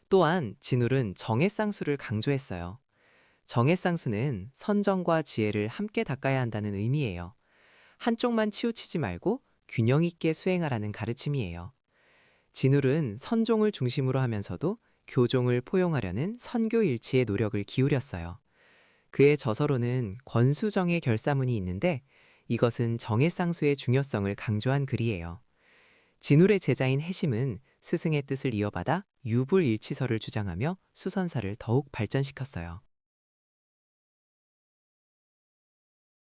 또한 진울은 정해쌍수를 강조했어요. 정해쌍수는 선정과 지혜를 함께 닦아야 한다는 의미예요. 한쪽만 치우치지 말고 균형 있게 수행하라는 가르침이에요. 진울은 선종을 중심으로 하면서도 교종을 포용하려는 선교일치의 노력을 기울였어요. 그의 저서로는 권수정의 결사문이 있는데 이것은 정해쌍수의 중요성을 강조한 글이에요. 진울의 제자인 해심은 스승의 뜻을 이어받아 유불일치설을 주장하며 수선사를 더욱 발전시켰어요.